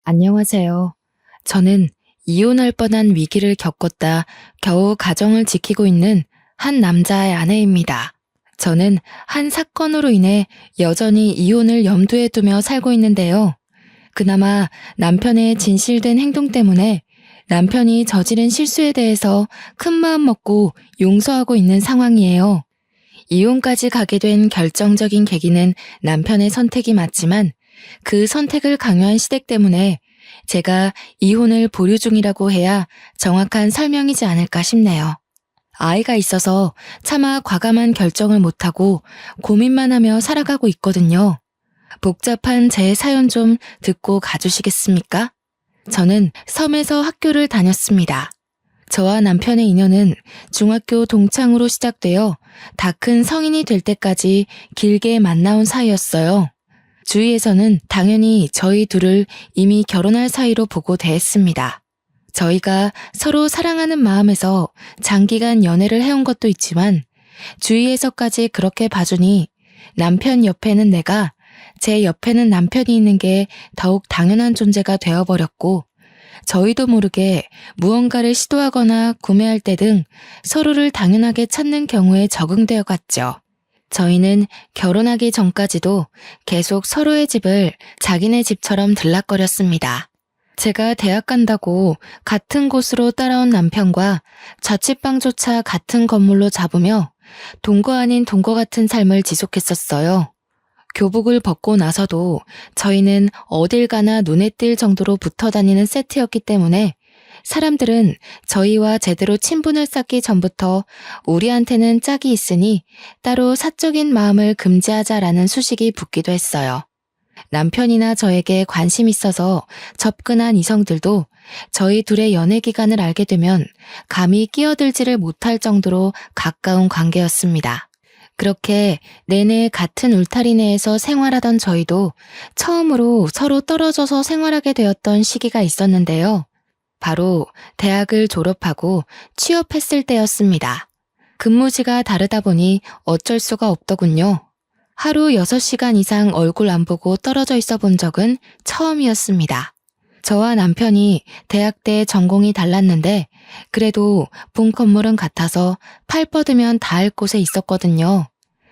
안녕하세요. 저는 이혼할 뻔한 위기를 겪었다 겨우 가정을 지키고 있는 한 남자의 아내입니다. 저는 한 사건으로 인해 여전히 이혼을 염두에 두며 살고 있는데요. 그나마 남편의 진실된 행동 때문에 남편이 저지른 실수에 대해서 큰 마음 먹고 용서하고 있는 상황이에요. 이혼까지 가게 된 결정적인 계기는 남편의 선택이 맞지만 그 선택을 강요한 시댁 때문에 제가 이혼을 보류 중이라고 해야 정확한 설명이지 않을까 싶네요. 아이가 있어서 차마 과감한 결정을 못하고 고민만 하며 살아가고 있거든요. 복잡한 제 사연 좀 듣고 가주시겠습니까? 저는 섬에서 학교를 다녔습니다. 저와 남편의 인연은 중학교 동창으로 시작되어 다 큰 성인이 될 때까지 길게 만나온 사이였어요. 주위에서는 당연히 저희 둘을 이미 결혼할 사이로 보고 대했습니다. 저희가 서로 사랑하는 마음에서 장기간 연애를 해온 것도 있지만 주위에서까지 그렇게 봐주니 남편 옆에는 내가, 제 옆에는 남편이 있는 게 더욱 당연한 존재가 되어버렸고 저희도 모르게 무언가를 시도하거나 구매할 때 등 서로를 당연하게 찾는 경우에 적응되어 갔죠. 저희는 결혼하기 전까지도 계속 서로의 집을 자기네 집처럼 들락거렸습니다. 제가 대학 간다고 같은 곳으로 따라온 남편과 자취방조차 같은 건물로 잡으며 동거 아닌 동거 같은 삶을 지속했었어요. 교복을 벗고 나서도 저희는 어딜 가나 눈에 띌 정도로 붙어 다니는 세트였기 때문에 사람들은 저희와 제대로 친분을 쌓기 전부터 우리한테는 짝이 있으니 따로 사적인 마음을 금지하자라는 수식이 붙기도 했어요. 남편이나 저에게 관심 있어서 접근한 이성들도 저희 둘의 연애 기간을 알게 되면 감히 끼어들지를 못할 정도로 가까운 관계였습니다. 그렇게 내내 같은 울타리 내에서 생활하던 저희도 처음으로 서로 떨어져서 생활하게 되었던 시기가 있었는데요. 바로 대학을 졸업하고 취업했을 때였습니다. 근무지가 다르다 보니 어쩔 수가 없더군요. 하루 6시간 이상 얼굴 안 보고 떨어져 있어 본 적은 처음이었습니다. 저와 남편이 대학 때 전공이 달랐는데 그래도 본 건물은 같아서 팔 뻗으면 닿을 곳에 있었거든요.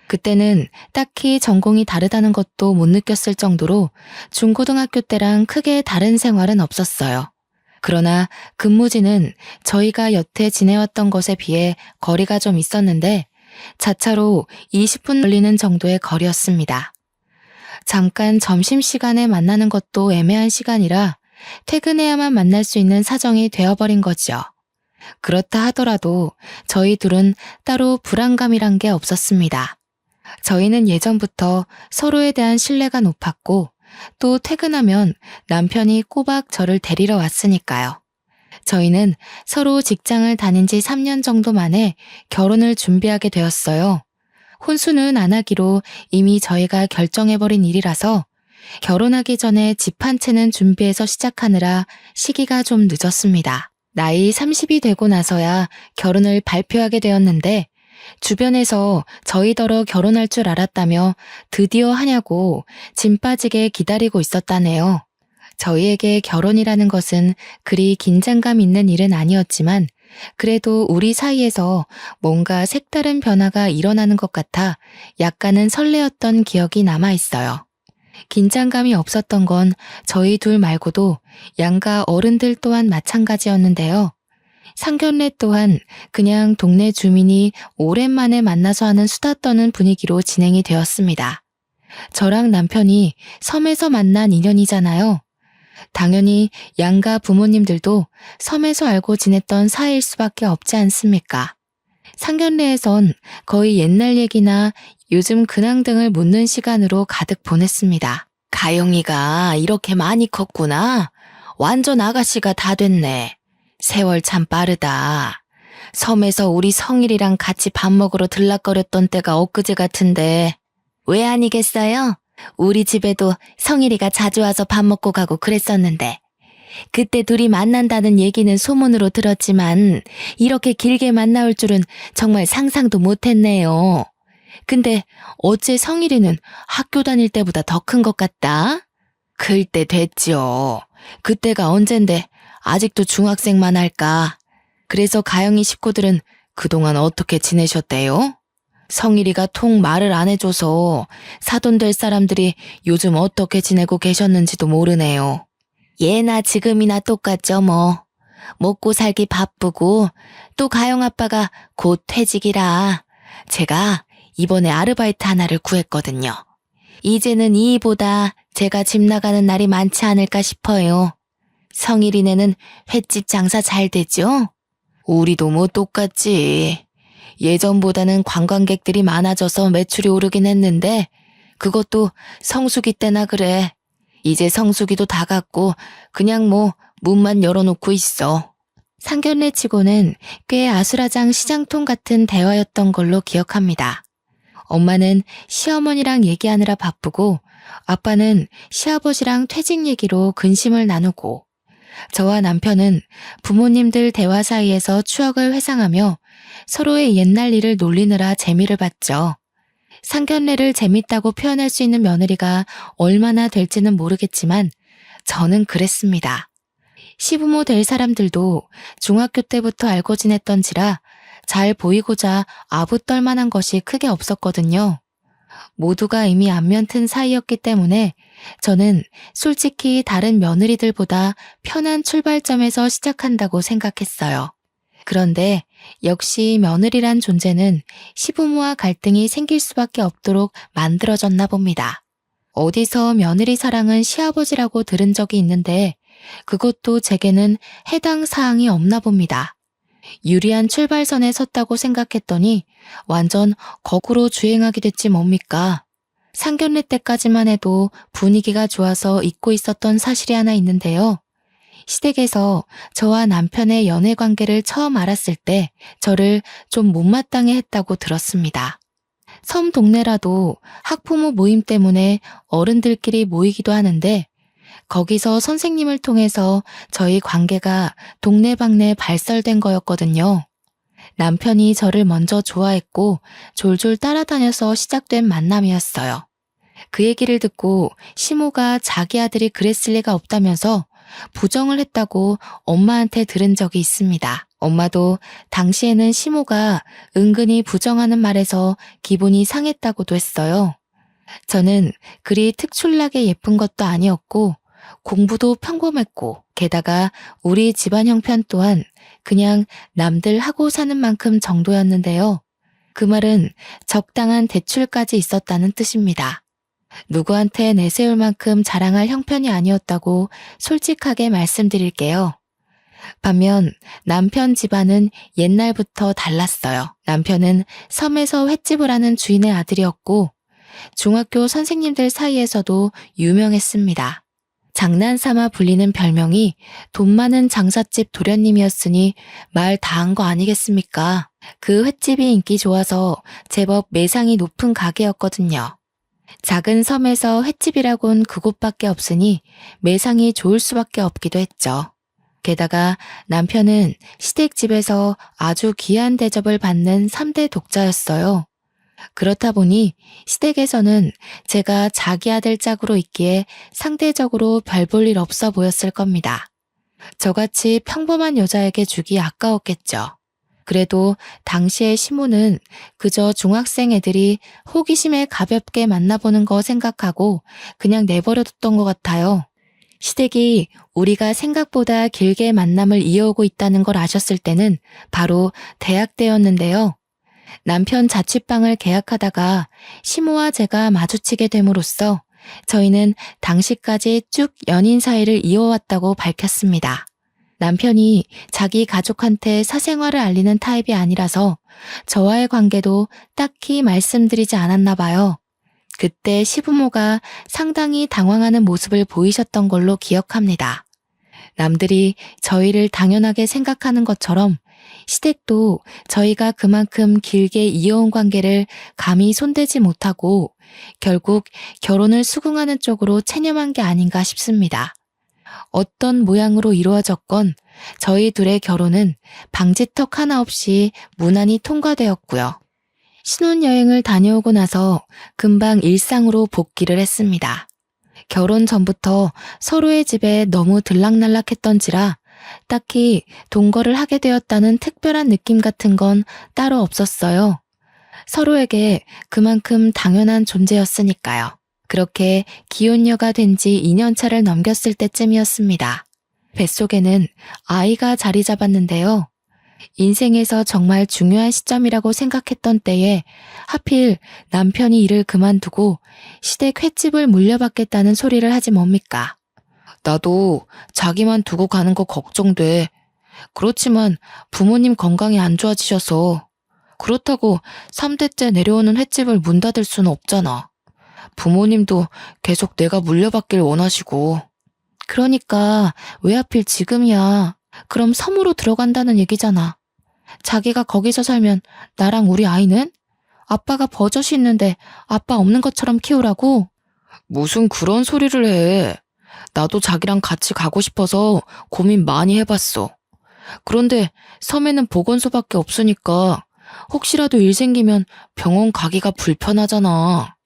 그때는 딱히 전공이 다르다는 것도 못 느꼈을 정도로 중고등학교 때랑 크게 다른 생활은 없었어요. 그러나 근무지는 저희가 여태 지내왔던 것에 비해 거리가 좀 있었는데 자차로 20분 걸리는 정도의 거리였습니다. 잠깐 점심시간에 만나는 것도 애매한 시간이라 퇴근해야만 만날 수 있는 사정이 되어버린 거죠. 그렇다 하더라도 저희 둘은 따로 불안감이란 게 없었습니다. 저희는 예전부터 서로에 대한 신뢰가 높았고 또 퇴근하면 남편이 꼬박 저를 데리러 왔으니까요. 저희는 서로 직장을 다닌 지 3년 정도 만에 결혼을 준비하게 되었어요. 혼수는 안 하기로 이미 저희가 결정해버린 일이라서 결혼하기 전에 집 한 채는 준비해서 시작하느라 시기가 좀 늦었습니다. 나이 30이 되고 나서야 결혼을 발표하게 되었는데 주변에서 저희더러 결혼할 줄 알았다며 드디어 하냐고 짐 빠지게 기다리고 있었다네요. 저희에게 결혼이라는 것은 그리 긴장감 있는 일은 아니었지만 그래도 우리 사이에서 뭔가 색다른 변화가 일어나는 것 같아 약간은 설레었던 기억이 남아있어요. 긴장감이 없었던 건 저희 둘 말고도 양가 어른들 또한 마찬가지였는데요. 상견례 또한 그냥 동네 주민이 오랜만에 만나서 하는 수다 떠는 분위기로 진행이 되었습니다. 저랑 남편이 섬에서 만난 인연이잖아요. 당연히 양가 부모님들도 섬에서 알고 지냈던 사이일 수밖에 없지 않습니까? 상견례에선 거의 옛날 얘기나 요즘 근황 등을 묻는 시간으로 가득 보냈습니다. 가영이가 이렇게 많이 컸구나. 완전 아가씨가 다 됐네. 세월 참 빠르다. 섬에서 우리 성일이랑 같이 밥 먹으러 들락거렸던 때가 엊그제 같은데 왜 아니겠어요? 우리 집에도 성일이가 자주 와서 밥 먹고 가고 그랬었는데 그때 둘이 만난다는 얘기는 소문으로 들었지만 이렇게 길게 만나올 줄은 정말 상상도 못했네요. 근데 어째 성일이는 학교 다닐 때보다 더 큰 것 같다? 클 때 됐죠. 그때가 언젠데 아직도 중학생만 할까? 그래서 가영이 식구들은 그동안 어떻게 지내셨대요? 성일이가 통 말을 안 해줘서 사돈 될 사람들이 요즘 어떻게 지내고 계셨는지도 모르네요. 예나 지금이나 똑같죠 뭐. 먹고 살기 바쁘고 또 가영 아빠가 곧 퇴직이라 제가 이번에 아르바이트 하나를 구했거든요. 이제는 이보다 제가 집 나가는 날이 많지 않을까 싶어요. 성일이네는 횟집 장사 잘 되죠? 우리도 뭐 똑같지. 예전보다는 관광객들이 많아져서 매출이 오르긴 했는데 그것도 성수기 때나 그래. 이제 성수기도 다 갔고 그냥 뭐 문만 열어놓고 있어. 상견례 치고는 꽤 아수라장 시장통 같은 대화였던 걸로 기억합니다. 엄마는 시어머니랑 얘기하느라 바쁘고 아빠는 시아버지랑 퇴직 얘기로 근심을 나누고 저와 남편은 부모님들 대화 사이에서 추억을 회상하며 서로의 옛날 일을 놀리느라 재미를 봤죠. 상견례를 재밌다고 표현할 수 있는 며느리가 얼마나 될지는 모르겠지만 저는 그랬습니다. 시부모 될 사람들도 중학교 때부터 알고 지냈던지라 잘 보이고자 아부떨 만한 것이 크게 없었거든요. 모두가 이미 안면 튼 사이였기 때문에 저는 솔직히 다른 며느리들보다 편한 출발점에서 시작한다고 생각했어요. 그런데 역시 며느리란 존재는 시부모와 갈등이 생길 수밖에 없도록 만들어졌나 봅니다. 어디서 며느리 사랑은 시아버지라고 들은 적이 있는데 그것도 제게는 해당 사항이 없나 봅니다. 유리한 출발선에 섰다고 생각했더니 완전 거꾸로 주행하게 됐지 뭡니까? 상견례 때까지만 해도 분위기가 좋아서 잊고 있었던 사실이 하나 있는데요. 시댁에서 저와 남편의 연애 관계를 처음 알았을 때 저를 좀 못마땅해 했다고 들었습니다. 섬 동네라도 학부모 모임 때문에 어른들끼리 모이기도 하는데 거기서 선생님을 통해서 저희 관계가 동네방네 발설된 거였거든요. 남편이 저를 먼저 좋아했고 졸졸 따라다녀서 시작된 만남이었어요. 그 얘기를 듣고 시모가 자기 아들이 그랬을 리가 없다면서 부정을 했다고 엄마한테 들은 적이 있습니다. 엄마도 당시에는 시모가 은근히 부정하는 말에서 기분이 상했다고도 했어요. 저는 그리 특출나게 예쁜 것도 아니었고 공부도 평범했고 게다가 우리 집안 형편 또한 그냥 남들 하고 사는 만큼 정도였는데요. 그 말은 적당한 대출까지 있었다는 뜻입니다. 누구한테 내세울 만큼 자랑할 형편이 아니었다고 솔직하게 말씀드릴게요. 반면 남편 집안은 옛날부터 달랐어요. 남편은 섬에서 횟집을 하는 주인의 아들이었고 중학교 선생님들 사이에서도 유명했습니다. 장난삼아 불리는 별명이 돈 많은 장사집 도련님이었으니 말 다 한 거 아니겠습니까? 그 횟집이 인기 좋아서 제법 매상이 높은 가게였거든요. 작은 섬에서 횟집이라곤 그곳밖에 없으니 매상이 좋을 수밖에 없기도 했죠. 게다가 남편은 시댁집에서 아주 귀한 대접을 받는 3대 독자였어요. 그렇다 보니 시댁에서는 제가 자기 아들 짝으로 있기에 상대적으로 별 볼 일 없어 보였을 겁니다. 저같이 평범한 여자에게 주기 아까웠겠죠. 그래도 당시의 시모는 그저 중학생 애들이 호기심에 가볍게 만나보는 거 생각하고 그냥 내버려뒀던 것 같아요. 시댁이 우리가 생각보다 길게 만남을 이어오고 있다는 걸 아셨을 때는 바로 대학 때였는데요. 남편 자취방을 계약하다가 시모와 제가 마주치게 됨으로써 저희는 당시까지 쭉 연인 사이를 이어왔다고 밝혔습니다. 남편이 자기 가족한테 사생활을 알리는 타입이 아니라서 저와의 관계도 딱히 말씀드리지 않았나 봐요. 그때 시부모가 상당히 당황하는 모습을 보이셨던 걸로 기억합니다. 남들이 저희를 당연하게 생각하는 것처럼 시댁도 저희가 그만큼 길게 이어온 관계를 감히 손대지 못하고 결국 결혼을 수긍하는 쪽으로 체념한 게 아닌가 싶습니다. 어떤 모양으로 이루어졌건 저희 둘의 결혼은 방지턱 하나 없이 무난히 통과되었고요. 신혼여행을 다녀오고 나서 금방 일상으로 복귀를 했습니다. 결혼 전부터 서로의 집에 너무 들락날락했던지라 딱히 동거를 하게 되었다는 특별한 느낌 같은 건 따로 없었어요. 서로에게 그만큼 당연한 존재였으니까요. 그렇게 기혼녀가 된 지 2년 차를 넘겼을 때쯤이었습니다. 뱃속에는 아이가 자리 잡았는데요. 인생에서 정말 중요한 시점이라고 생각했던 때에 하필 남편이 일을 그만두고 시댁 횟집을 물려받겠다는 소리를 하지 뭡니까? 나도 자기만 두고 가는 거 걱정돼. 그렇지만 부모님 건강이 안 좋아지셔서 그렇다고 3대째 내려오는 횟집을 문 닫을 수는 없잖아. 부모님도 계속 내가 물려받길 원하시고. 그러니까 왜 하필 지금이야? 그럼 섬으로 들어간다는 얘기잖아. 자기가 거기서 살면 나랑 우리 아이는? 아빠가 버젓이 있는데 아빠 없는 것처럼 키우라고? 무슨 그런 소리를 해. 나도 자기랑 같이 가고 싶어서 고민 많이 해봤어. 그런데 섬에는 보건소밖에 없으니까 혹시라도 일 생기면 병원 가기가 불편하잖아.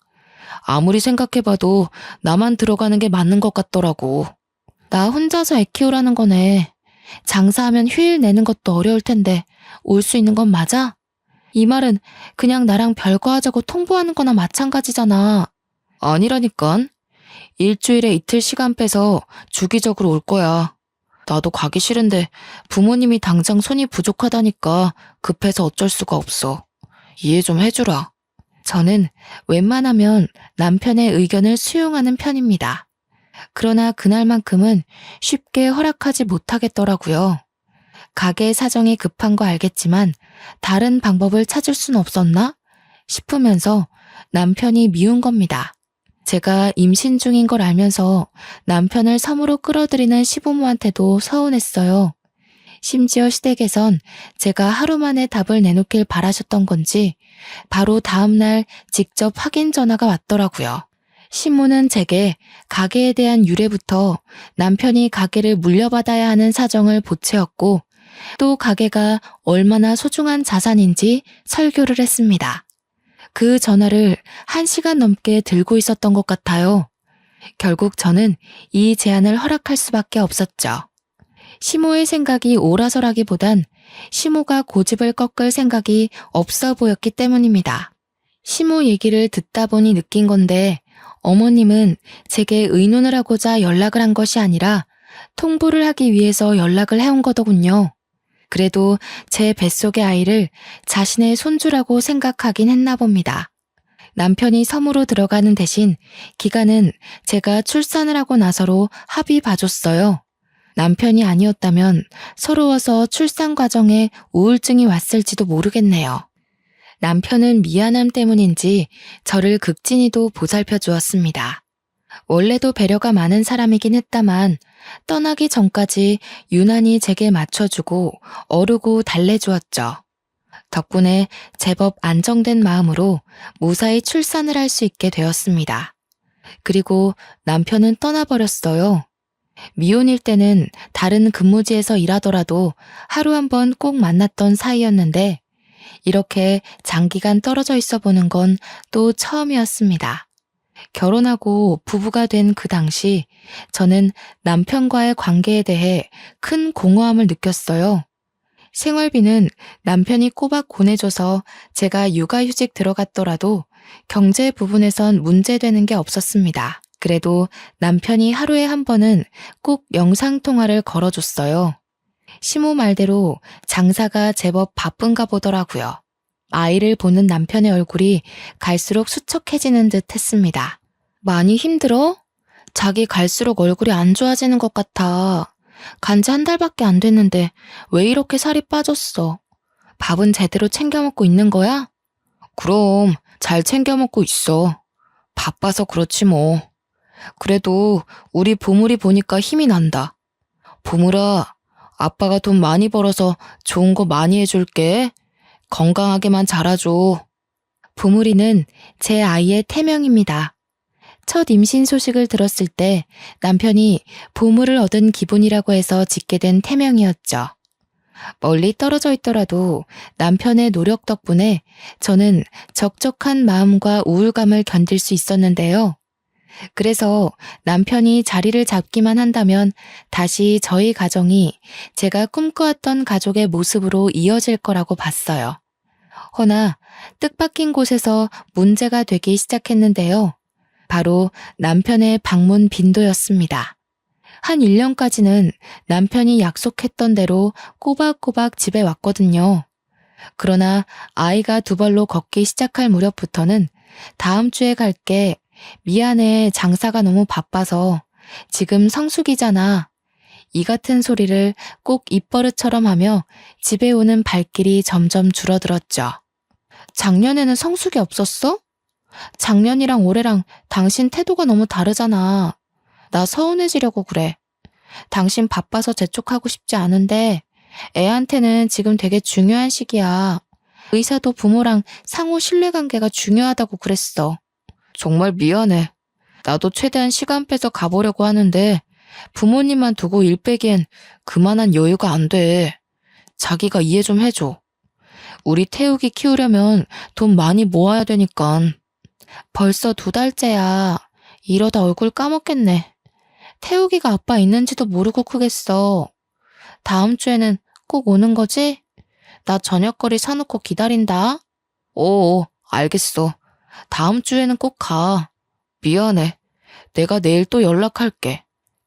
아무리 생각해봐도 나만 들어가는 게 맞는 것 같더라고. 나 혼자서 애 키우라는 거네. 장사하면 휴일 내는 것도 어려울 텐데 올 수 있는 건 맞아? 이 말은 그냥 나랑 별거하자고 통보하는 거나 마찬가지잖아. 아니라니깐. 일주일에 이틀 시간 빼서 주기적으로 올 거야. 나도 가기 싫은데 부모님이 당장 손이 부족하다니까 급해서 어쩔 수가 없어. 이해 좀 해주라. 저는 웬만하면 남편의 의견을 수용하는 편입니다. 그러나 그날만큼은 쉽게 허락하지 못하겠더라고요. 가게 사정이 급한 거 알겠지만 다른 방법을 찾을 순 없었나 싶으면서 남편이 미운 겁니다. 제가 임신 중인 걸 알면서 남편을 섬으로 끌어들이는 시부모한테도 서운했어요. 심지어 시댁에선 제가 하루 만에 답을 내놓길 바라셨던 건지 바로 다음날 직접 확인 전화가 왔더라고요. 신문은 제게 가게에 대한 유래부터 남편이 가게를 물려받아야 하는 사정을 보채었고 또 가게가 얼마나 소중한 자산인지 설교를 했습니다. 그 전화를 1시간 넘게 들고 있었던 것 같아요. 결국 저는 이 제안을 허락할 수밖에 없었죠. 시모의 생각이 옳아서라기보단 시모가 고집을 꺾을 생각이 없어 보였기 때문입니다. 시모 얘기를 듣다 보니 느낀 건데 어머님은 제게 의논을 하고자 연락을 한 것이 아니라 통보를 하기 위해서 연락을 해온 거더군요. 그래도 제 뱃속의 아이를 자신의 손주라고 생각하긴 했나 봅니다. 남편이 섬으로 들어가는 대신 기간은 제가 출산을 하고 나서로 합의 봐줬어요. 남편이 아니었다면 서러워서 출산 과정에 우울증이 왔을지도 모르겠네요. 남편은 미안함 때문인지 저를 극진히도 보살펴 주었습니다. 원래도 배려가 많은 사람이긴 했다만 떠나기 전까지 유난히 제게 맞춰주고 어르고 달래주었죠. 덕분에 제법 안정된 마음으로 무사히 출산을 할 수 있게 되었습니다. 그리고 남편은 떠나버렸어요. 미혼일 때는 다른 근무지에서 일하더라도 하루 한 번 꼭 만났던 사이였는데 이렇게 장기간 떨어져 있어 보는 건 또 처음이었습니다. 결혼하고 부부가 된 그 당시 저는 남편과의 관계에 대해 큰 공허함을 느꼈어요. 생활비는 남편이 꼬박 보내줘서 제가 육아휴직 들어갔더라도 경제 부분에선 문제되는 게 없었습니다. 그래도 남편이 하루에 한 번은 꼭 영상통화를 걸어줬어요. 시모 말대로 장사가 제법 바쁜가 보더라고요. 아이를 보는 남편의 얼굴이 갈수록 수척해지는 듯 했습니다. 많이 힘들어? 자기 갈수록 얼굴이 안 좋아지는 것 같아. 간지 1달밖에 안 됐는데 왜 이렇게 살이 빠졌어? 밥은 제대로 챙겨 먹고 있는 거야? 그럼 잘 챙겨 먹고 있어. 바빠서 그렇지 뭐. 그래도 우리 보물이 보니까 힘이 난다. 보물아, 아빠가 돈 많이 벌어서 좋은 거 많이 해줄게. 건강하게만 자라줘. 보물이는 제 아이의 태명입니다. 첫 임신 소식을 들었을 때 남편이 보물을 얻은 기분이라고 해서 짓게 된 태명이었죠. 멀리 떨어져 있더라도 남편의 노력 덕분에 저는 적적한 마음과 우울감을 견딜 수 있었는데요. 그래서 남편이 자리를 잡기만 한다면 다시 저희 가정이 제가 꿈꿔왔던 가족의 모습으로 이어질 거라고 봤어요. 허나 뜻밖인 곳에서 문제가 되기 시작했는데요. 바로 남편의 방문 빈도였습니다. 한 1년까지는 남편이 약속했던 대로 꼬박꼬박 집에 왔거든요. 그러나 아이가 2발로 걷기 시작할 무렵부터는 다음 주에 갈게. 미안해. 장사가 너무 바빠서. 지금 성수기잖아. 이 같은 소리를 꼭 입버릇처럼 하며 집에 오는 발길이 점점 줄어들었죠. 작년에는 성수기 없었어? 작년이랑 올해랑 당신 태도가 너무 다르잖아. 나 서운해지려고 그래. 당신 바빠서 재촉하고 싶지 않은데 애한테는 지금 되게 중요한 시기야. 의사도 부모랑 상호 신뢰관계가 중요하다고 그랬어. 정말 미안해. 나도 최대한 시간 빼서 가보려고 하는데 부모님만 두고 일 빼기엔 그만한 여유가 안 돼. 자기가 이해 좀 해줘. 우리 태욱이 키우려면 돈 많이 모아야 되니까. 벌써 2달째야. 이러다 얼굴 까먹겠네. 태욱이가 아빠 있는지도 모르고 크겠어. 다음 주에는 꼭 오는 거지? 나 저녁거리 사놓고 기다린다. 알겠어. 다음 주에는 꼭 가. 미안해. 내가 내일 또 연락할게.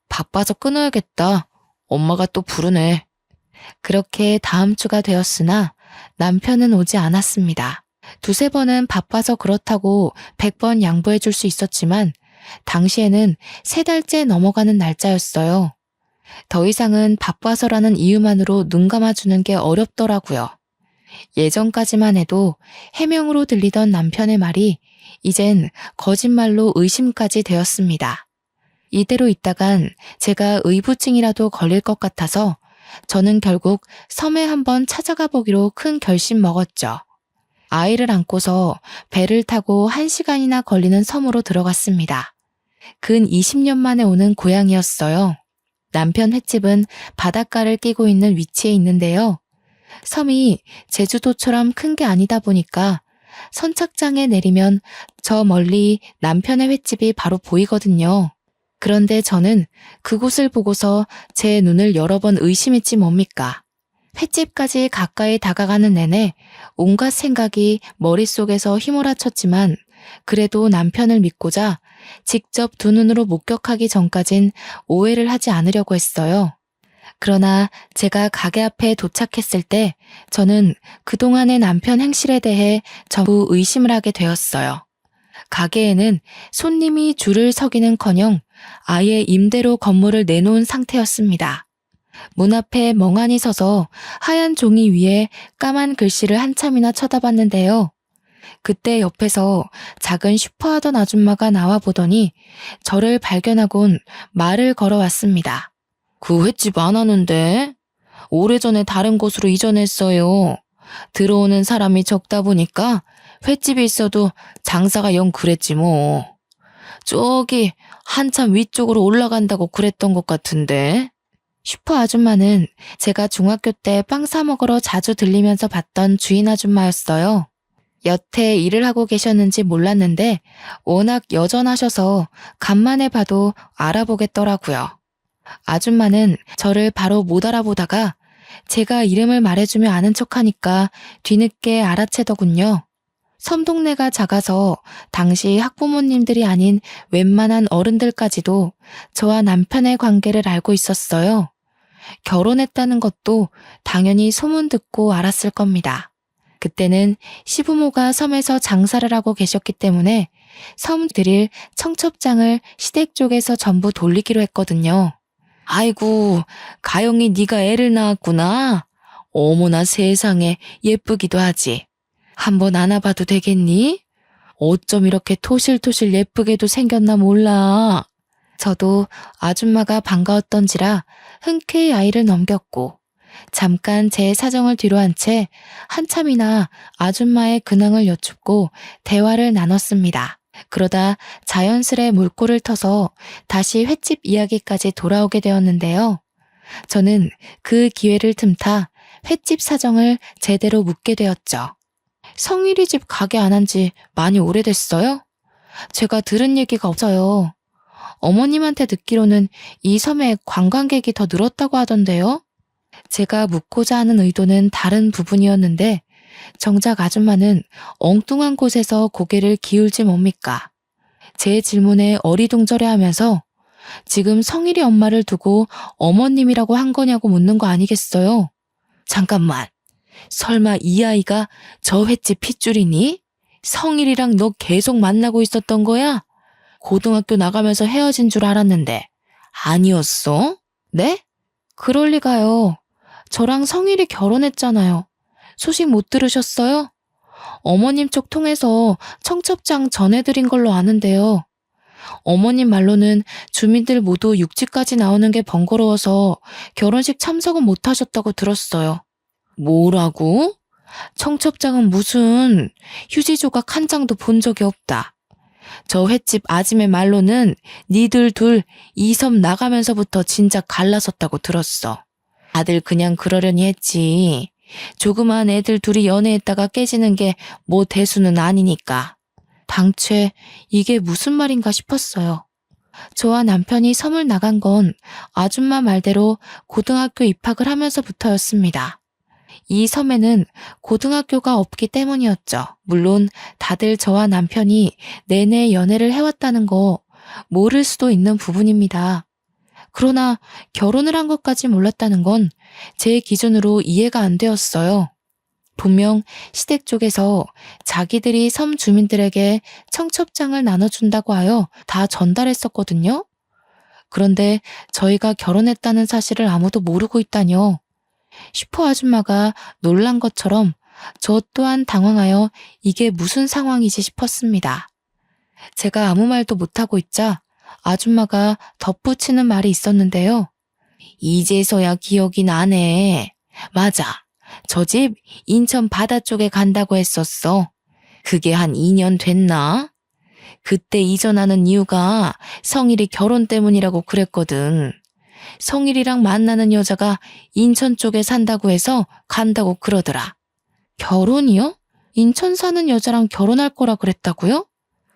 바빠서 끊어야겠다. 엄마가 또 부르네. 그렇게 다음 주가 되었으나 남편은 오지 않았습니다. 2~3번은 바빠서 그렇다고 100번 양보해 줄 수 있었지만 당시에는 3달째 넘어가는 날짜였어요. 더 이상은 바빠서라는 이유만으로 눈 감아주는 게 어렵더라고요. 예전까지만 해도 해명으로 들리던 남편의 말이 이젠 거짓말로 의심까지 되었습니다. 이대로 있다간 제가 의부증이라도 걸릴 것 같아서 저는 결국 섬에 한번 찾아가 보기로 큰 결심 먹었죠. 아이를 안고서 배를 타고 1시간이나 걸리는 섬으로 들어갔습니다. 근 20년 만에 오는 고향이었어요. 남편 횟집은 바닷가를 끼고 있는 위치에 있는데요. 섬이 제주도처럼 큰 게 아니다 보니까 선착장에 내리면 저 멀리 남편의 횟집이 바로 보이거든요. 그런데 저는 그곳을 보고서 제 눈을 여러 번 의심했지 뭡니까. 횟집까지 가까이 다가가는 내내 온갖 생각이 머릿속에서 휘몰아쳤지만 그래도 남편을 믿고자 직접 2눈으로 목격하기 전까진 오해를 하지 않으려고 했어요. 그러나 제가 가게 앞에 도착했을 때 저는 그동안의 남편 행실에 대해 전부 의심을 하게 되었어요. 가게에는 손님이 줄을 서기는커녕 아예 임대로 건물을 내놓은 상태였습니다. 문 앞에 멍하니 서서 하얀 종이 위에 까만 글씨를 한참이나 쳐다봤는데요. 그때 옆에서 작은 슈퍼하던 아줌마가 나와 보더니 저를 발견하곤 말을 걸어왔습니다. 그 횟집 안 하는데? 오래전에 다른 곳으로 이전했어요. 들어오는 사람이 적다 보니까 횟집이 있어도 장사가 영 그랬지 뭐. 저기 한참 위쪽으로 올라간다고 그랬던 것 같은데. 슈퍼 아줌마는 제가 중학교 때 빵 사 먹으러 자주 들리면서 봤던 주인 아줌마였어요. 여태 일을 하고 계셨는지 몰랐는데 워낙 여전하셔서 간만에 봐도 알아보겠더라고요. 아줌마는 저를 바로 못 알아보다가 제가 이름을 말해주며 아는 척하니까 뒤늦게 알아채더군요. 섬 동네가 작아서 당시 학부모님들이 아닌 웬만한 어른들까지도 저와 남편의 관계를 알고 있었어요. 결혼했다는 것도 당연히 소문 듣고 알았을 겁니다. 그때는 시부모가 섬에서 장사를 하고 계셨기 때문에 섬 드릴 청첩장을 시댁 쪽에서 전부 돌리기로 했거든요. 아이고, 가영이 네가 애를 낳았구나. 어머나 세상에 예쁘기도 하지. 한번 안아봐도 되겠니? 어쩜 이렇게 토실토실 예쁘게도 생겼나 몰라. 저도 아줌마가 반가웠던지라 흔쾌히 아이를 넘겼고 잠깐 제 사정을 뒤로한 채 한참이나 아줌마의 근황을 여쭙고 대화를 나눴습니다. 그러다 자연스레 물꼬를 터서 다시 횟집 이야기까지 돌아오게 되었는데요. 저는 그 기회를 틈타 횟집 사정을 제대로 묻게 되었죠. 성일이 집 가게 안 한 지 많이 오래됐어요? 제가 들은 얘기가 없어요. 어머님한테 듣기로는 이 섬에 관광객이 더 늘었다고 하던데요. 제가 묻고자 하는 의도는 다른 부분이었는데 정작 아줌마는 엉뚱한 곳에서 고개를 기울지 뭡니까? 제 질문에 어리둥절해하면서 지금 성일이 엄마를 두고 어머님이라고 한 거냐고 묻는 거 아니겠어요? 잠깐만, 설마 이 아이가 저 횟집 핏줄이니? 성일이랑 너 계속 만나고 있었던 거야? 고등학교 나가면서 헤어진 줄 알았는데 아니었어? 네? 그럴 리가요. 저랑 성일이 결혼했잖아요. 소식 못 들으셨어요? 어머님 쪽 통해서 청첩장 전해드린 걸로 아는데요. 어머님 말로는 주민들 모두 육지까지 나오는 게 번거로워서 결혼식 참석은 못 하셨다고 들었어요. 뭐라고? 청첩장은 무슨 휴지 조각 한 장도 본 적이 없다. 저 횟집 아줌의 말로는 니들 둘 이 섬 나가면서부터 진작 갈라섰다고 들었어. 다들 그냥 그러려니 했지. 조그만 애들 둘이 연애했다가 깨지는 게 뭐 대수는 아니니까. 당최 이게 무슨 말인가 싶었어요. 저와 남편이 섬을 나간 건 아줌마 말대로 고등학교 입학을 하면서부터였습니다. 이 섬에는 고등학교가 없기 때문이었죠. 물론 다들 저와 남편이 내내 연애를 해왔다는 거 모를 수도 있는 부분입니다. 그러나 결혼을 한 것까지 몰랐다는 건 제 기준으로 이해가 안 되었어요. 분명 시댁 쪽에서 자기들이 섬 주민들에게 청첩장을 나눠준다고 하여 다 전달했었거든요. 그런데 저희가 결혼했다는 사실을 아무도 모르고 있다뇨. 슈퍼 아줌마가 놀란 것처럼 저 또한 당황하여 이게 무슨 상황이지 싶었습니다. 제가 아무 말도 못하고 있자 아줌마가 덧붙이는 말이 있었는데요. 이제서야 기억이 나네. 맞아. 저 집 인천 바다 쪽에 간다고 했었어. 그게 한 2년 됐나? 그때 이전하는 이유가 성일이 결혼 때문이라고 그랬거든. 성일이랑 만나는 여자가 인천 쪽에 산다고 해서 간다고 그러더라. 결혼이요? 인천 사는 여자랑 결혼할 거라 그랬다고요?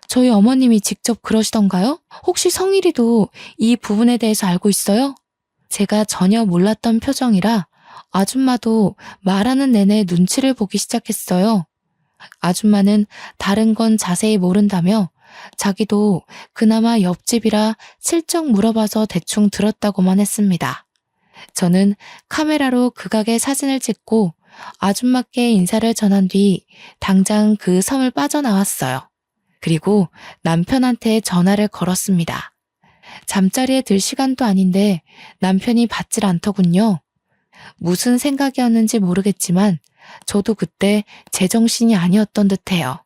저희 어머님이 직접 그러시던가요? 혹시 성일이도 이 부분에 대해서 알고 있어요? 제가 전혀 몰랐던 표정이라 아줌마도 말하는 내내 눈치를 보기 시작했어요. 아줌마는 다른 건 자세히 모른다며 자기도 그나마 옆집이라 슬쩍 물어봐서 대충 들었다고만 했습니다. 저는 카메라로 극악의 사진을 찍고 아줌마께 인사를 전한 뒤 당장 그 섬을 빠져나왔어요. 그리고 남편한테 전화를 걸었습니다. 잠자리에 들 시간도 아닌데 남편이 받질 않더군요. 무슨 생각이었는지 모르겠지만 저도 그때 제정신이 아니었던 듯해요.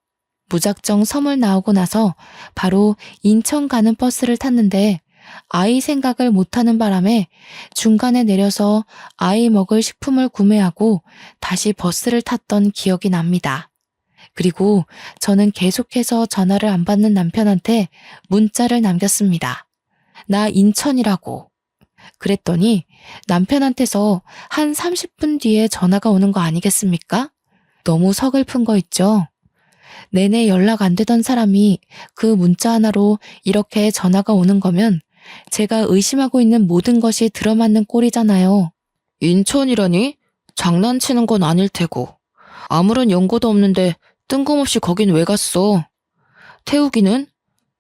무작정 섬을 나오고 나서 바로 인천 가는 버스를 탔는데 아이 생각을 못하는 바람에 중간에 내려서 아이 먹을 식품을 구매하고 다시 버스를 탔던 기억이 납니다. 그리고 저는 계속해서 전화를 안 받는 남편한테 문자를 남겼습니다. 나 인천이라고. 그랬더니 남편한테서 한 30분 뒤에 전화가 오는 거 아니겠습니까? 너무 서글픈 거 있죠? 내내 연락 안 되던 사람이 그 문자 하나로 이렇게 전화가 오는 거면 제가 의심하고 있는 모든 것이 들어맞는 꼴이잖아요. 인천이라니? 장난치는 건 아닐 테고. 아무런 연고도 없는데 뜬금없이 거긴 왜 갔어? 태우기는?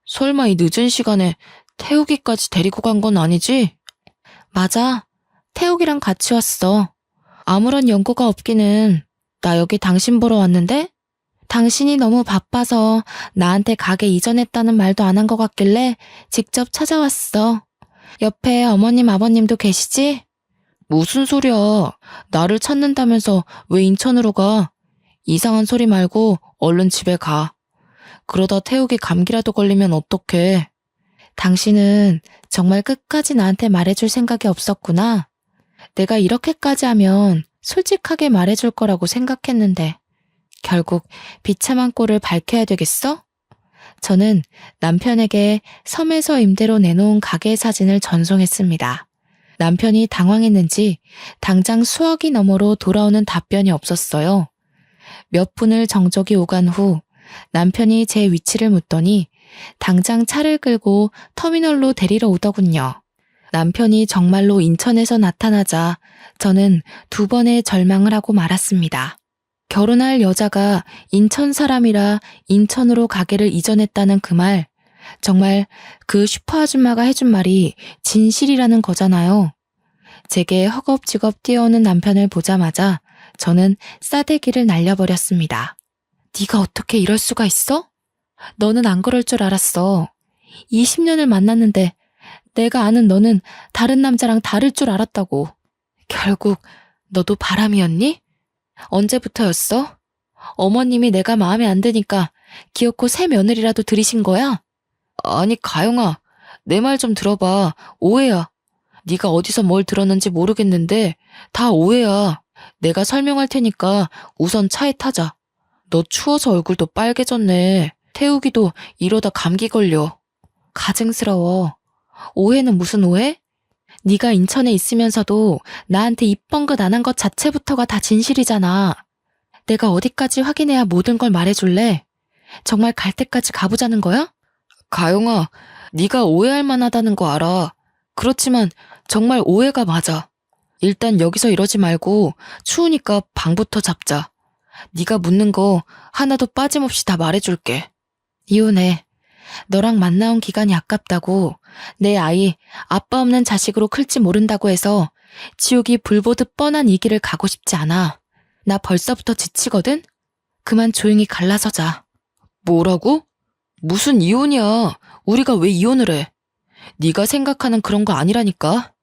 설마 이 늦은 시간에 태우기까지 데리고 간 건 아니지? 맞아. 태욱이랑 같이 왔어. 아무런 연고가 없기는. 나 여기 당신 보러 왔는데? 당신이 너무 바빠서 나한테 가게 이전했다는 말도 안 한 것 같길래 직접 찾아왔어. 옆에 어머님 아버님도 계시지? 무슨 소리야. 나를 찾는다면서 왜 인천으로 가? 이상한 소리 말고 얼른 집에 가. 그러다 태욱이 감기라도 걸리면 어떡해. 당신은 정말 끝까지 나한테 말해줄 생각이 없었구나. 내가 이렇게까지 하면 솔직하게 말해줄 거라고 생각했는데 결국 비참한 꼴을 밝혀야 되겠어? 저는 남편에게 섬에서 임대로 내놓은 가게 사진을 전송했습니다. 남편이 당황했는지 당장 수화기 너머로 돌아오는 답변이 없었어요. 몇 분을 정적이 오간 후 남편이 제 위치를 묻더니 당장 차를 끌고 터미널로 데리러 오더군요. 남편이 정말로 인천에서 나타나자 저는 두 번의 절망을 하고 말았습니다. 결혼할 여자가 인천 사람이라 인천으로 가게를 이전했다는 그 말, 정말 그 슈퍼 아줌마가 해준 말이 진실이라는 거잖아요. 제게 허겁지겁 뛰어오는 남편을 보자마자 저는 싸대기를 날려버렸습니다. 네가 어떻게 이럴 수가 있어? 너는 안 그럴 줄 알았어. 20년을 만났는데 내가 아는 너는 다른 남자랑 다를 줄 알았다고. 결국 너도 바람이었니? 언제부터였어? 어머님이 내가 마음에 안 드니까 기어코 새 며느리라도 들이신 거야? 아니 가영아, 내 말 좀 들어봐. 오해야. 네가 어디서 뭘 들었는지 모르겠는데 다 오해야. 내가 설명할 테니까 우선 차에 타자. 너 추워서 얼굴도 빨개졌네. 태우기도 이러다 감기 걸려. 가증스러워. 오해는 무슨 오해? 네가 인천에 있으면서도 나한테 입 뻥긋 안 한 것 자체부터가 다 진실이잖아. 내가 어디까지 확인해야 모든 걸 말해줄래? 정말 갈 때까지 가보자는 거야? 가영아, 네가 오해할 만하다는 거 알아. 그렇지만 정말 오해가 맞아. 일단 여기서 이러지 말고 추우니까 방부터 잡자. 네가 묻는 거 하나도 빠짐없이 다 말해줄게. 이혼해. 너랑 만나온 기간이 아깝다고, 내 아이 아빠 없는 자식으로 클지 모른다고 해서 지옥이 불보듯 뻔한 이 길을 가고 싶지 않아. 나 벌써부터 지치거든? 그만 조용히 갈라서자. 뭐라고? 무슨 이혼이야. 우리가 왜 이혼을 해? 네가 생각하는 그런 거 아니라니까.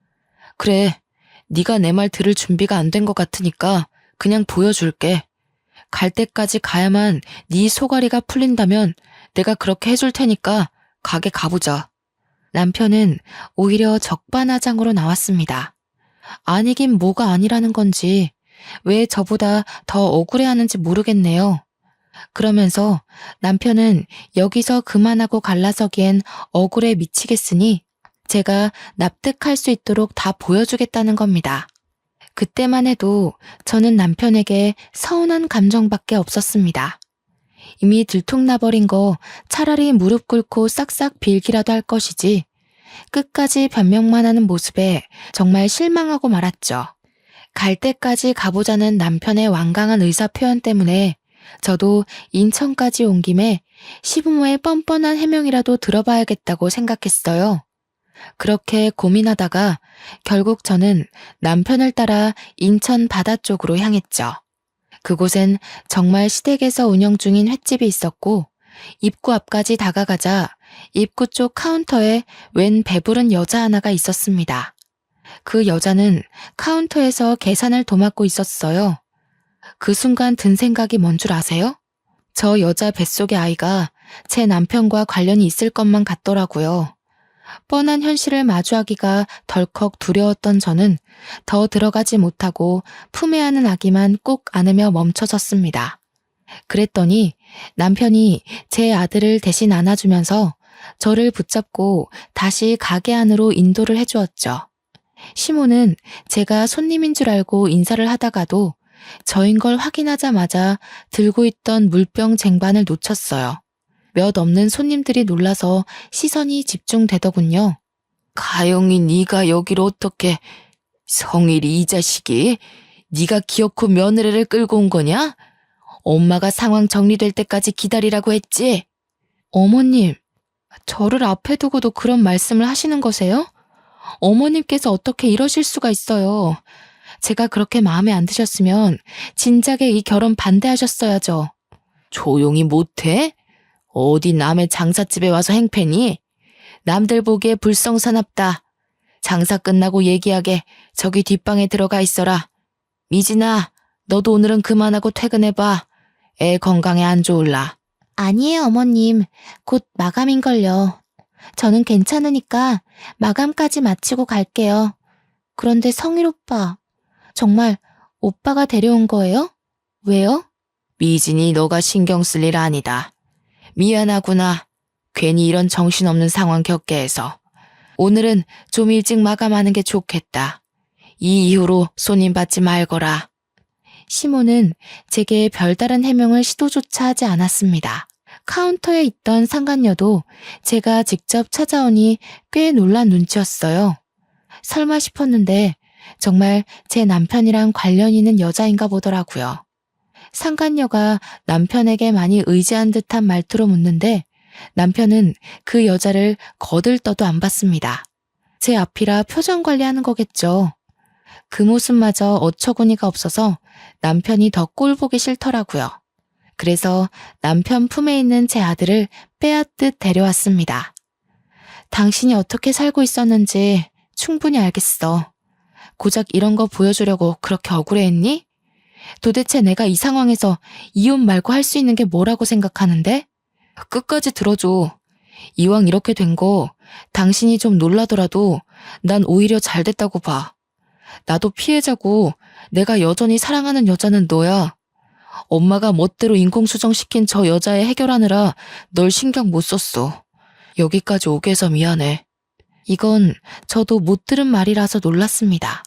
그래, 네가 내 말 들을 준비가 안 된 것 같으니까 그냥 보여줄게. 갈 때까지 가야만 네 소가리가 풀린다면 내가 그렇게 해줄 테니까 가게 가보자. 남편은 오히려 적반하장으로 나왔습니다. 아니긴 뭐가 아니라는 건지 왜 저보다 더 억울해하는지 모르겠네요. 그러면서 남편은 여기서 그만하고 갈라서기엔 억울해 미치겠으니 제가 납득할 수 있도록 다 보여주겠다는 겁니다. 그때만 해도 저는 남편에게 서운한 감정밖에 없었습니다. 이미 들통나버린 거 차라리 무릎 꿇고 싹싹 빌기라도 할 것이지, 끝까지 변명만 하는 모습에 정말 실망하고 말았죠. 갈 때까지 가보자는 남편의 완강한 의사 표현 때문에 저도 인천까지 온 김에 시부모의 뻔뻔한 해명이라도 들어봐야겠다고 생각했어요. 그렇게 고민하다가 결국 저는 남편을 따라 인천 바다 쪽으로 향했죠. 그곳엔 정말 시댁에서 운영 중인 횟집이 있었고, 입구 앞까지 다가가자 입구 쪽 카운터에 웬 배부른 여자 하나가 있었습니다. 그 여자는 카운터에서 계산을 도맡고 있었어요. 그 순간 든 생각이 뭔 줄 아세요? 저 여자 뱃속의 아이가 제 남편과 관련이 있을 것만 같더라고요. 뻔한 현실을 마주하기가 덜컥 두려웠던 저는 더 들어가지 못하고 품에 안은 아기만 꼭 안으며 멈춰섰습니다. 그랬더니 남편이 제 아들을 대신 안아주면서 저를 붙잡고 다시 가게 안으로 인도를 해주었죠. 시모는 제가 손님인 줄 알고 인사를 하다가도 저인 걸 확인하자마자 들고 있던 물병 쟁반을 놓쳤어요. 몇 없는 손님들이 놀라서 시선이 집중되더군요. 가영이 네가 여기로 어떻게... 성일이 이 자식이 네가 기어코 며느리를 끌고 온 거냐? 엄마가 상황 정리될 때까지 기다리라고 했지? 어머님, 저를 앞에 두고도 그런 말씀을 하시는 거세요? 어머님께서 어떻게 이러실 수가 있어요. 제가 그렇게 마음에 안 드셨으면 진작에 이 결혼 반대하셨어야죠. 조용히 못해? 어디 남의 장사집에 와서 행패니? 남들 보기에 불성사납다. 장사 끝나고 얘기하게 저기 뒷방에 들어가 있어라. 미진아, 너도 오늘은 그만하고 퇴근해봐. 애 건강에 안 좋을라. 아니에요, 어머님. 곧 마감인걸요. 저는 괜찮으니까 마감까지 마치고 갈게요. 그런데 성일 오빠, 정말 오빠가 데려온 거예요? 왜요? 미진이 너가 신경 쓸 일 아니다. 미안하구나. 괜히 이런 정신없는 상황 겪게 해서. 오늘은 좀 일찍 마감하는 게 좋겠다. 이 이후로 손님 받지 말거라. 시모는 제게 별다른 해명을 시도조차 하지 않았습니다. 카운터에 있던 상간녀도 제가 직접 찾아오니 꽤 놀란 눈치였어요. 설마 싶었는데 정말 제 남편이랑 관련 있는 여자인가 보더라고요. 상간녀가 남편에게 많이 의지한 듯한 말투로 묻는데 남편은 그 여자를 거들떠도 안 봤습니다. 제 앞이라 표정 관리하는 거겠죠. 그 모습마저 어처구니가 없어서 남편이 더 꼴 보기 싫더라고요. 그래서 남편 품에 있는 제 아들을 빼앗듯 데려왔습니다. 당신이 어떻게 살고 있었는지 충분히 알겠어. 고작 이런 거 보여주려고 그렇게 억울해했니? 도대체 내가 이 상황에서 이혼 말고 할 수 있는 게 뭐라고 생각하는데? 끝까지 들어줘. 이왕 이렇게 된 거 당신이 좀 놀라더라도 난 오히려 잘 됐다고 봐. 나도 피해자고 내가 여전히 사랑하는 여자는 너야. 엄마가 멋대로 인공수정시킨 저 여자애 해결하느라 널 신경 못 썼어. 여기까지 오게 해서 미안해. 이건 저도 못 들은 말이라서 놀랐습니다.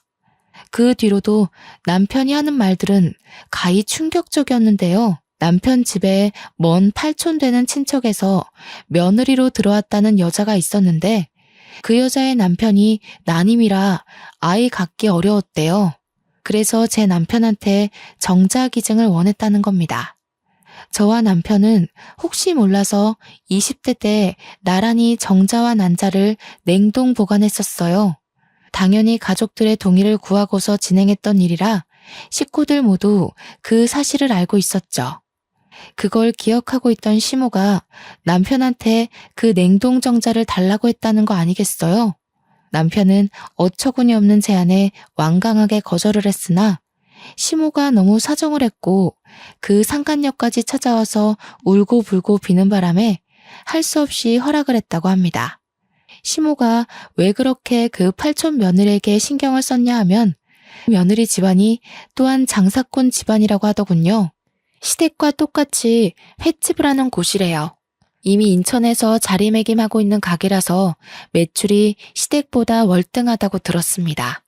그 뒤로도 남편이 하는 말들은 가히 충격적이었는데요. 남편 집에 먼 팔촌 되는 친척에서 며느리로 들어왔다는 여자가 있었는데 그 여자의 남편이 난임이라 아이 갖기 어려웠대요. 그래서 제 남편한테 정자기증을 원했다는 겁니다. 저와 남편은 혹시 몰라서 20대 때 나란히 정자와 난자를 냉동 보관했었어요. 당연히 가족들의 동의를 구하고서 진행했던 일이라 식구들 모두 그 사실을 알고 있었죠. 그걸 기억하고 있던 시모가 남편한테 그 냉동 정자를 달라고 했다는 거 아니겠어요? 남편은 어처구니 없는 제안에 완강하게 거절을 했으나 시모가 너무 사정을 했고 그 상간녀까지 찾아와서 울고불고 비는 바람에 할 수 없이 허락을 했다고 합니다. 시모가 왜 그렇게 그 팔촌 며느리에게 신경을 썼냐 하면 며느리 집안이 또한 장사꾼 집안이라고 하더군요. 시댁과 똑같이 횟집을 하는 곳이래요. 이미 인천에서 자리매김하고 있는 가게라서 매출이 시댁보다 월등하다고 들었습니다.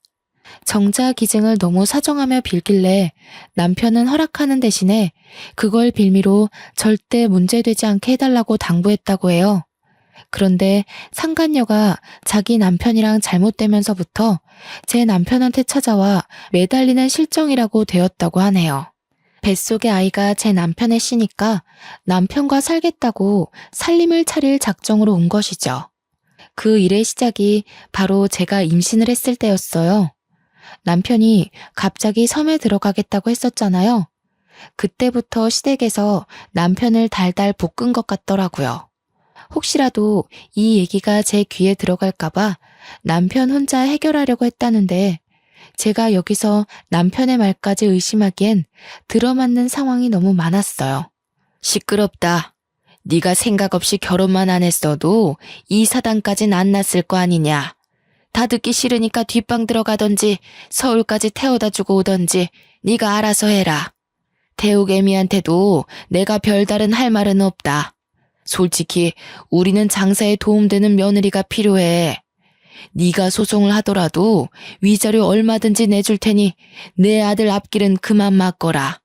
정자 기증을 너무 사정하며 빌길래 남편은 허락하는 대신에 그걸 빌미로 절대 문제되지 않게 해달라고 당부했다고 해요. 그런데 상간녀가 자기 남편이랑 잘못되면서부터 제 남편한테 찾아와 매달리는 실정이라고 되었다고 하네요. 뱃속의 아이가 제 남편의 씨니까 남편과 살겠다고 살림을 차릴 작정으로 온 것이죠. 그 일의 시작이 바로 제가 임신을 했을 때였어요. 남편이 갑자기 섬에 들어가겠다고 했었잖아요. 그때부터 시댁에서 남편을 달달 볶은 것 같더라고요. 혹시라도 이 얘기가 제 귀에 들어갈까봐 남편 혼자 해결하려고 했다는데 제가 여기서 남편의 말까지 의심하기엔 들어맞는 상황이 너무 많았어요. 시끄럽다. 네가 생각 없이 결혼만 안 했어도 이 사단까진 안 났을 거 아니냐. 다 듣기 싫으니까 뒷방 들어가던지 서울까지 태워다 주고 오던지 네가 알아서 해라. 태욱애미한테도 내가 별다른 할 말은 없다. 솔직히 우리는 장사에 도움되는 며느리가 필요해. 네가 소송을 하더라도 위자료 얼마든지 내줄 테니 내 아들 앞길은 그만 막거라.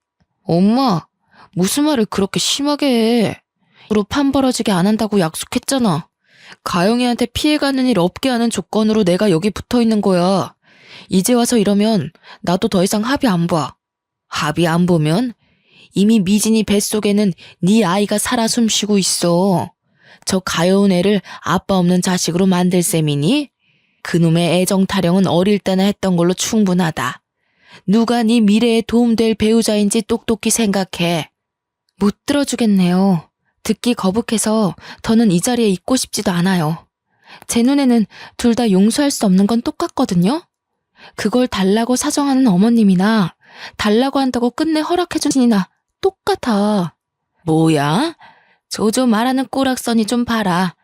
엄마, 무슨 말을 그렇게 심하게 해. 앞으로 판 벌어지게 안 한다고 약속했잖아. 가영이한테 피해가는 일 없게 하는 조건으로 내가 여기 붙어있는 거야. 이제 와서 이러면 나도 더 이상 합의 안 봐. 합의 안 보면 이미 미진이 뱃속에는 네 아이가 살아 숨쉬고 있어. 저 가여운 애를 아빠 없는 자식으로 만들 셈이니? 그놈의 애정 타령은 어릴 때나 했던 걸로 충분하다. 누가 네 미래에 도움될 배우자인지 똑똑히 생각해. 못 들어주겠네요. 듣기 거북해서 더는 이 자리에 있고 싶지도 않아요. 제 눈에는 둘 다 용서할 수 없는 건 똑같거든요. 그걸 달라고 사정하는 어머님이나 달라고 한다고 끝내 허락해준 신이나 똑같아. 뭐야? 조조 말하는 꼬락서니 좀 봐라.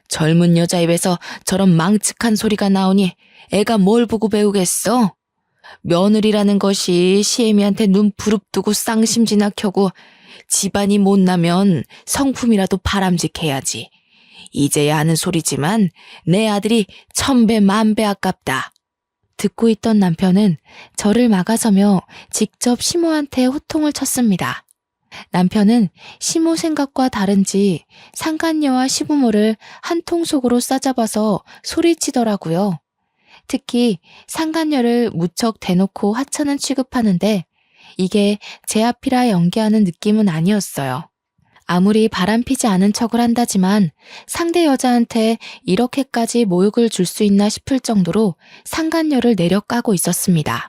젊은 여자 입에서 저런 망측한 소리가 나오니 애가 뭘 보고 배우겠어? 며느리라는 것이 시애미한테 눈 부릅뜨고 쌍심지나 켜고 집안이 못나면 성품이라도 바람직해야지. 이제야 하는 소리지만 내 아들이 1000배 만배 아깝다. 듣고 있던 남편은 저를 막아서며 직접 시모한테 호통을 쳤습니다. 남편은 시모 생각과 다른지 상간녀와 시부모를 한 통 속으로 싸잡아서 소리치더라고요. 특히 상간녀를 무척 대놓고 하찮은 취급하는데 이게 제 앞이라 연기하는 느낌은 아니었어요. 아무리 바람피지 않은 척을 한다지만 상대 여자한테 이렇게까지 모욕을 줄 수 있나 싶을 정도로 상간녀를 내려까고 있었습니다.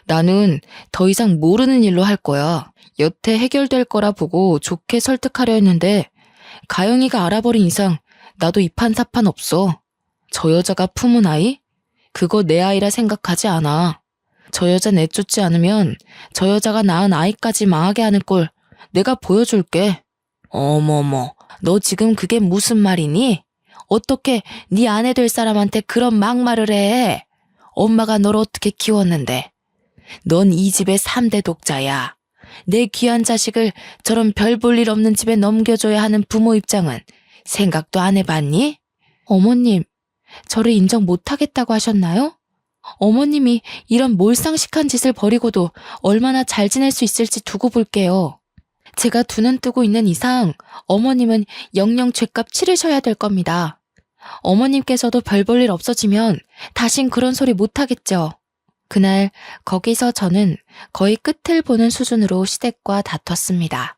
나는 더 이상 모르는 일로 할 거야. 여태 해결될 거라 보고 좋게 설득하려 했는데 가영이가 알아버린 이상 나도 이판사판 없어. 저 여자가 품은 아이? 그거 내 아이라 생각하지 않아. 저 여자 내쫓지 않으면 저 여자가 낳은 아이까지 망하게 하는 꼴 내가 보여줄게. 어머머, 너 지금 그게 무슨 말이니? 어떻게 네 아내 될 사람한테 그런 막말을 해? 엄마가 널 어떻게 키웠는데? 넌 이 집의 3대 독자야. 내 귀한 자식을 저런 별 볼 일 없는 집에 넘겨줘야 하는 부모 입장은 생각도 안 해봤니? 어머님, 저를 인정 못하겠다고 하셨나요? 어머님이 이런 몰상식한 짓을 벌이고도 얼마나 잘 지낼 수 있을지 두고 볼게요. 제가 두 눈 뜨고 있는 이상 어머님은 영영 죗값 치르셔야 될 겁니다. 어머님께서도 별 볼 일 없어지면 다신 그런 소리 못하겠죠. 그날 거기서 저는 거의 끝을 보는 수준으로 시댁과 다퉜습니다.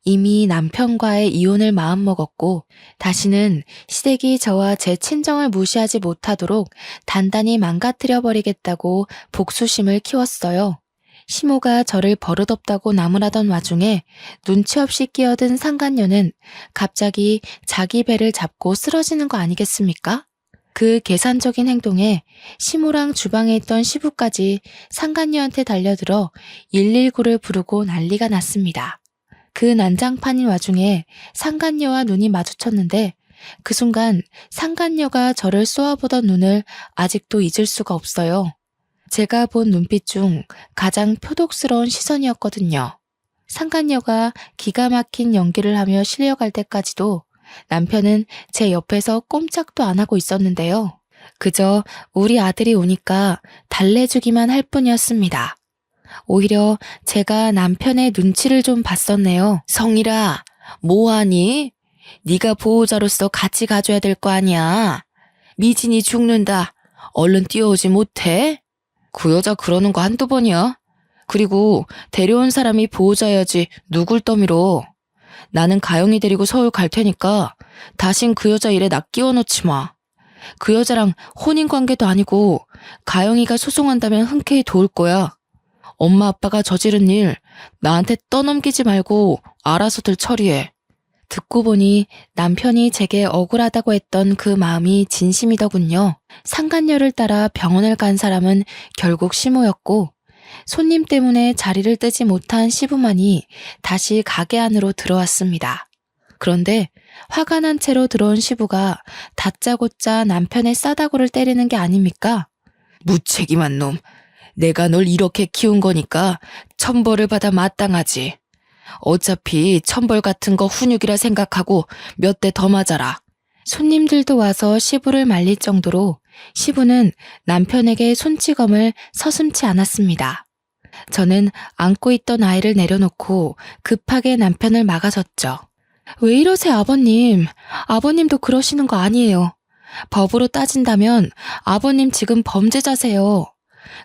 이미 남편과의 이혼을 마음먹었고 다시는 시댁이 저와 제 친정을 무시하지 못하도록 단단히 망가뜨려버리겠다고 복수심을 키웠어요. 시모가 저를 버릇없다고 나무라던 와중에 눈치 없이 끼어든 상간녀는 갑자기 자기 배를 잡고 쓰러지는 거 아니겠습니까? 그 계산적인 행동에 시모랑 주방에 있던 시부까지 상간녀한테 달려들어 119를 부르고 난리가 났습니다. 그 난장판인 와중에 상간녀와 눈이 마주쳤는데 그 순간 상간녀가 저를 쏘아보던 눈을 아직도 잊을 수가 없어요. 제가 본 눈빛 중 가장 표독스러운 시선이었거든요. 상간녀가 기가 막힌 연기를 하며 실려갈 때까지도 남편은 제 옆에서 꼼짝도 안 하고 있었는데요. 그저 우리 아들이 오니까 달래주기만 할 뿐이었습니다. 오히려 제가 남편의 눈치를 좀 봤었네요. 성일아, 뭐하니? 네가 보호자로서 같이 가줘야 될 거 아니야. 미진이 죽는다. 얼른 뛰어오지 못해? 그 여자 그러는 거 한두 번이야. 그리고 데려온 사람이 보호자여야지 누굴 떠밀어. 나는 가영이 데리고 서울 갈 테니까 다신 그 여자 일에 나 끼워 넣지 마. 그 여자랑 혼인관계도 아니고 가영이가 소송한다면 흔쾌히 도울 거야. 엄마 아빠가 저지른 일 나한테 떠넘기지 말고 알아서들 처리해. 듣고 보니 남편이 제게 억울하다고 했던 그 마음이 진심이더군요. 상간녀를 따라 병원을 간 사람은 결국 시모였고 손님 때문에 자리를 뜨지 못한 시부만이 다시 가게 안으로 들어왔습니다. 그런데 화가 난 채로 들어온 시부가 다짜고짜 남편의 싸다구를 때리는 게 아닙니까? 무책임한 놈. 내가 널 이렇게 키운 거니까 천벌을 받아 마땅하지. 어차피 천벌 같은 거 훈육이라 생각하고 몇 대 더 맞아라. 손님들도 와서 시부를 말릴 정도로 시부는 남편에게 손찌검을 서슴지 않았습니다. 저는 안고 있던 아이를 내려놓고 급하게 남편을 막아섰죠. 왜 이러세요, 아버님? 아버님도 그러시는 거 아니에요. 법으로 따진다면 아버님 지금 범죄자세요.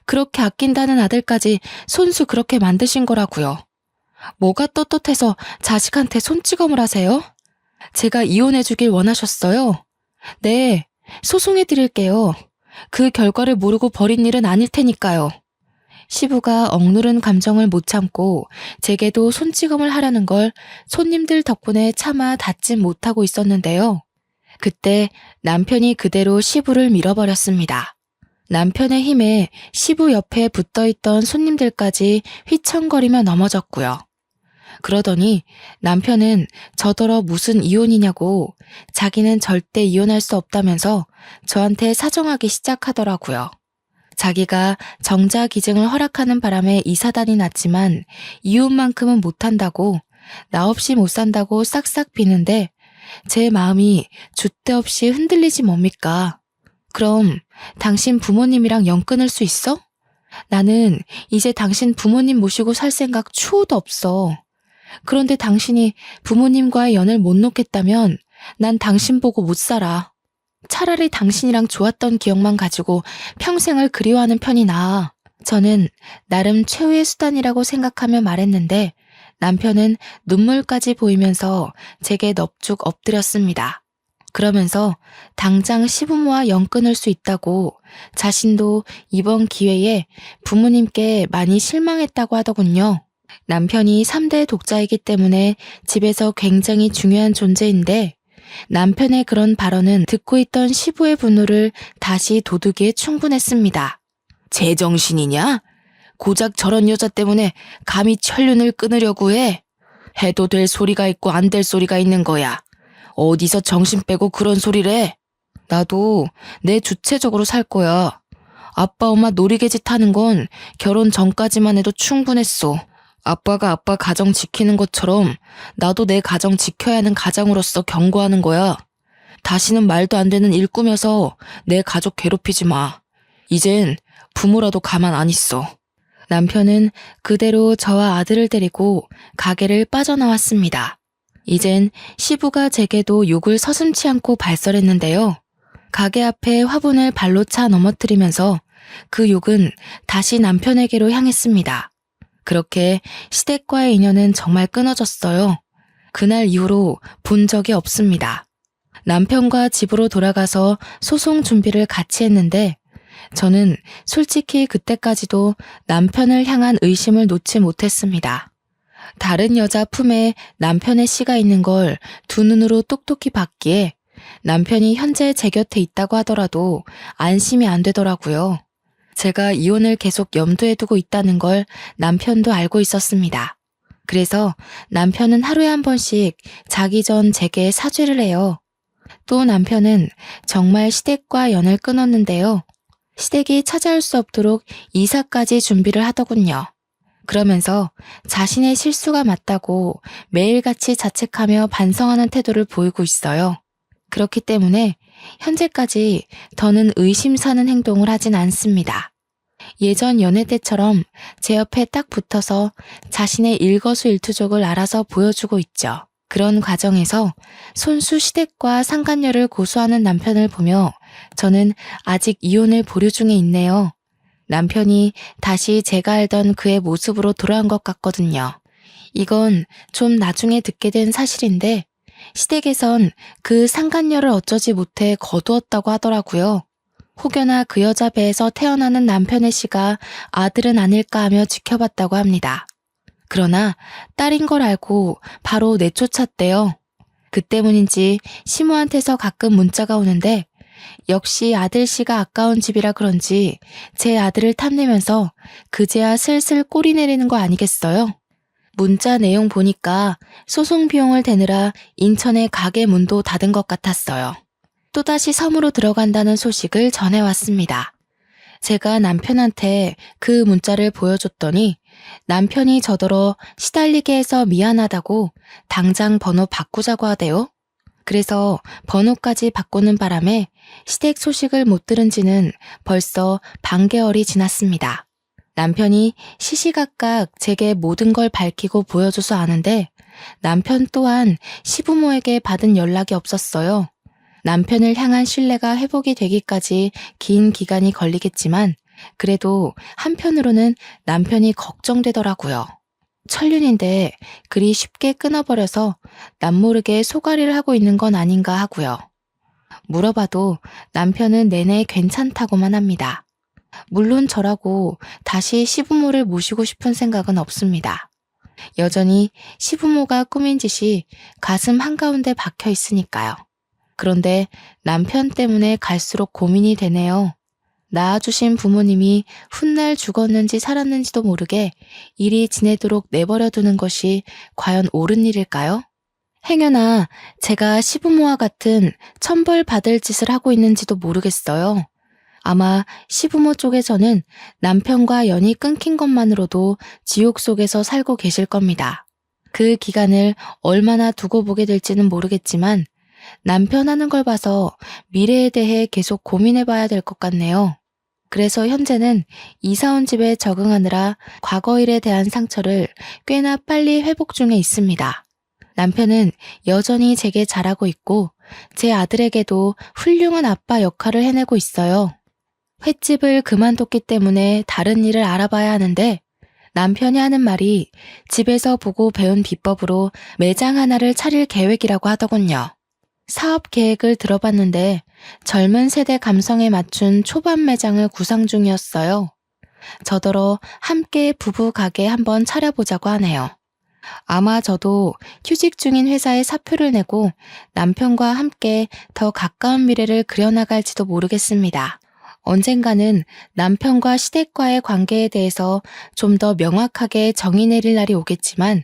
그렇게 아낀다는 아들까지 손수 그렇게 만드신 거라고요. 뭐가 떳떳해서 자식한테 손찌검을 하세요? 제가 이혼해주길 원하셨어요? 네, 소송해드릴게요. 그 결과를 모르고 버린 일은 아닐 테니까요. 시부가 억누른 감정을 못 참고 제게도 손찌검을 하려는 걸 손님들 덕분에 차마 닫지 못하고 있었는데요. 그때 남편이 그대로 시부를 밀어버렸습니다. 남편의 힘에 시부 옆에 붙어있던 손님들까지 휘청거리며 넘어졌고요. 그러더니 남편은 저더러 무슨 이혼이냐고 자기는 절대 이혼할 수 없다면서 저한테 사정하기 시작하더라고요. 자기가 정자기증을 허락하는 바람에 이 사단이 났지만 이혼만큼은 못한다고 나 없이 못 산다고 싹싹 비는데 제 마음이 줏대 없이 흔들리지 뭡니까? 그럼 당신 부모님이랑 연 끊을 수 있어? 나는 이제 당신 부모님 모시고 살 생각 추호도 없어. 그런데 당신이 부모님과의 연을 못 놓겠다면 난 당신 보고 못 살아. 차라리 당신이랑 좋았던 기억만 가지고 평생을 그리워하는 편이 나아. 저는 나름 최후의 수단이라고 생각하며 말했는데 남편은 눈물까지 보이면서 제게 넙죽 엎드렸습니다. 그러면서 당장 시부모와 연 끊을 수 있다고 자신도 이번 기회에 부모님께 많이 실망했다고 하더군요. 남편이 3대 독자이기 때문에 집에서 굉장히 중요한 존재인데 남편의 그런 발언은 듣고 있던 시부의 분노를 다시 돋우기에 충분했습니다. 제정신이냐? 고작 저런 여자 때문에 감히 천륜을 끊으려고 해? 해도 될 소리가 있고 안 될 소리가 있는 거야. 어디서 정신 빼고 그런 소리를 해? 나도 내 주체적으로 살 거야. 아빠 엄마 놀이개짓 하는 건 결혼 전까지만 해도 충분했어. 아빠가 아빠 가정 지키는 것처럼 나도 내 가정 지켜야 하는 가장으로서 경고하는 거야. 다시는 말도 안 되는 일 꾸며서 내 가족 괴롭히지 마. 이젠 부모라도 가만 안 있어. 남편은 그대로 저와 아들을 데리고 가게를 빠져나왔습니다. 이젠 시부가 제게도 욕을 서슴지 않고 발설했는데요. 가게 앞에 화분을 발로 차 넘어뜨리면서 그 욕은 다시 남편에게로 향했습니다. 그렇게 시댁과의 인연은 정말 끊어졌어요. 그날 이후로 본 적이 없습니다. 남편과 집으로 돌아가서 소송 준비를 같이 했는데 저는 솔직히 그때까지도 남편을 향한 의심을 놓지 못했습니다. 다른 여자 품에 남편의 씨가 있는 걸 두 눈으로 똑똑히 봤기에 남편이 현재 제 곁에 있다고 하더라도 안심이 안 되더라고요. 제가 이혼을 계속 염두에 두고 있다는 걸 남편도 알고 있었습니다. 그래서 남편은 하루에 한 번씩 자기 전 제게 사죄를 해요. 또 남편은 정말 시댁과 연을 끊었는데요. 시댁이 찾아올 수 없도록 이사까지 준비를 하더군요. 그러면서 자신의 실수가 맞다고 매일같이 자책하며 반성하는 태도를 보이고 있어요. 그렇기 때문에 현재까지 더는 의심 사는 행동을 하진 않습니다. 예전 연애 때처럼 제 옆에 딱 붙어서 자신의 일거수일투족을 알아서 보여주고 있죠. 그런 과정에서 손수 시댁과 상간녀를 고소하는 남편을 보며 저는 아직 이혼을 보류 중에 있네요. 남편이 다시 제가 알던 그의 모습으로 돌아온 것 같거든요. 이건 좀 나중에 듣게 된 사실인데 시댁에선 그 상간녀를 어쩌지 못해 거두었다고 하더라고요. 혹여나 그 여자 배에서 태어나는 남편의 씨가 아들은 아닐까 하며 지켜봤다고 합니다. 그러나 딸인 걸 알고 바로 내쫓았대요. 그 때문인지 시모한테서 가끔 문자가 오는데 역시 아들 씨가 아까운 집이라 그런지 제 아들을 탐내면서 그제야 슬슬 꼬리 내리는 거 아니겠어요? 문자 내용 보니까 소송 비용을 대느라 인천의 가게 문도 닫은 것 같았어요. 또다시 섬으로 들어간다는 소식을 전해왔습니다. 제가 남편한테 그 문자를 보여줬더니 남편이 저더러 시달리게 해서 미안하다고 당장 번호 바꾸자고 하대요. 그래서 번호까지 바꾸는 바람에 시댁 소식을 못 들은 지는 벌써 반개월이 지났습니다. 남편이 시시각각 제게 모든 걸 밝히고 보여줘서 아는데 남편 또한 시부모에게 받은 연락이 없었어요. 남편을 향한 신뢰가 회복이 되기까지 긴 기간이 걸리겠지만 그래도 한편으로는 남편이 걱정되더라고요. 천륜인데 그리 쉽게 끊어버려서 남모르게 소가리를 하고 있는 건 아닌가 하고요. 물어봐도 남편은 내내 괜찮다고만 합니다. 물론 저라고 다시 시부모를 모시고 싶은 생각은 없습니다. 여전히 시부모가 꾸민 짓이 가슴 한가운데 박혀 있으니까요. 그런데 남편 때문에 갈수록 고민이 되네요. 낳아주신 부모님이 훗날 죽었는지 살았는지도 모르게 이리 지내도록 내버려 두는 것이 과연 옳은 일일까요? 행여나 제가 시부모와 같은 천벌받을 짓을 하고 있는지도 모르겠어요. 아마 시부모 쪽에서는 남편과 연이 끊긴 것만으로도 지옥 속에서 살고 계실 겁니다. 그 기간을 얼마나 두고 보게 될지는 모르겠지만 남편 하는 걸 봐서 미래에 대해 계속 고민해 봐야 될 것 같네요. 그래서 현재는 이사 온 집에 적응하느라 과거 일에 대한 상처를 꽤나 빨리 회복 중에 있습니다. 남편은 여전히 제게 잘하고 있고 제 아들에게도 훌륭한 아빠 역할을 해내고 있어요. 횟집을 그만뒀기 때문에 다른 일을 알아봐야 하는데 남편이 하는 말이 집에서 보고 배운 비법으로 매장 하나를 차릴 계획이라고 하더군요. 사업 계획을 들어봤는데 젊은 세대 감성에 맞춘 초반 매장을 구상 중이었어요. 저더러 함께 부부 가게 한번 차려보자고 하네요. 아마 저도 휴직 중인 회사에 사표를 내고 남편과 함께 더 가까운 미래를 그려나갈지도 모르겠습니다. 언젠가는 남편과 시댁과의 관계에 대해서 좀 더 명확하게 정의 내릴 날이 오겠지만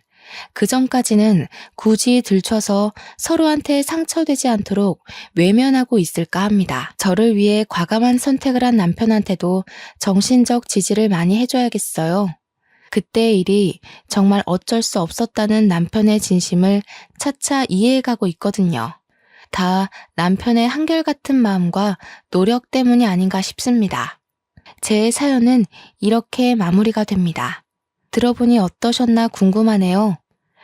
그 전까지는 굳이 들춰서 서로한테 상처되지 않도록 외면하고 있을까 합니다. 저를 위해 과감한 선택을 한 남편한테도 정신적 지지를 많이 해줘야겠어요. 그때의 일이 정말 어쩔 수 없었다는 남편의 진심을 차차 이해해가고 있거든요. 다 남편의 한결같은 마음과 노력 때문이 아닌가 싶습니다. 제 사연은 이렇게 마무리가 됩니다. 들어보니 어떠셨나 궁금하네요.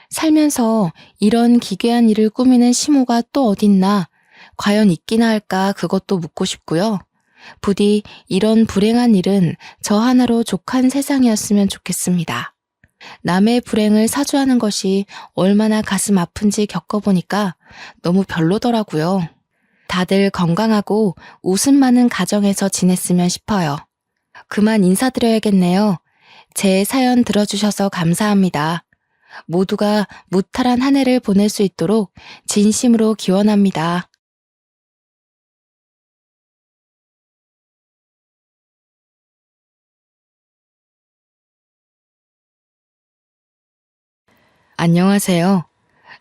살면서 이런 기괴한 일을 꾸미는 시모가 또 어딨나, 과연 있기나 할까 그것도 묻고 싶고요. 부디 이런 불행한 일은 저 하나로 족한 세상이었으면 좋겠습니다. 남의 불행을 사주하는 것이 얼마나 가슴 아픈지 겪어보니까 너무 별로더라고요. 다들 건강하고 웃음 많은 가정에서 지냈으면 싶어요. 그만 인사드려야겠네요. 제 사연 들어주셔서 감사합니다. 모두가 무탈한 한 해를 보낼 수 있도록 진심으로 기원합니다. 안녕하세요.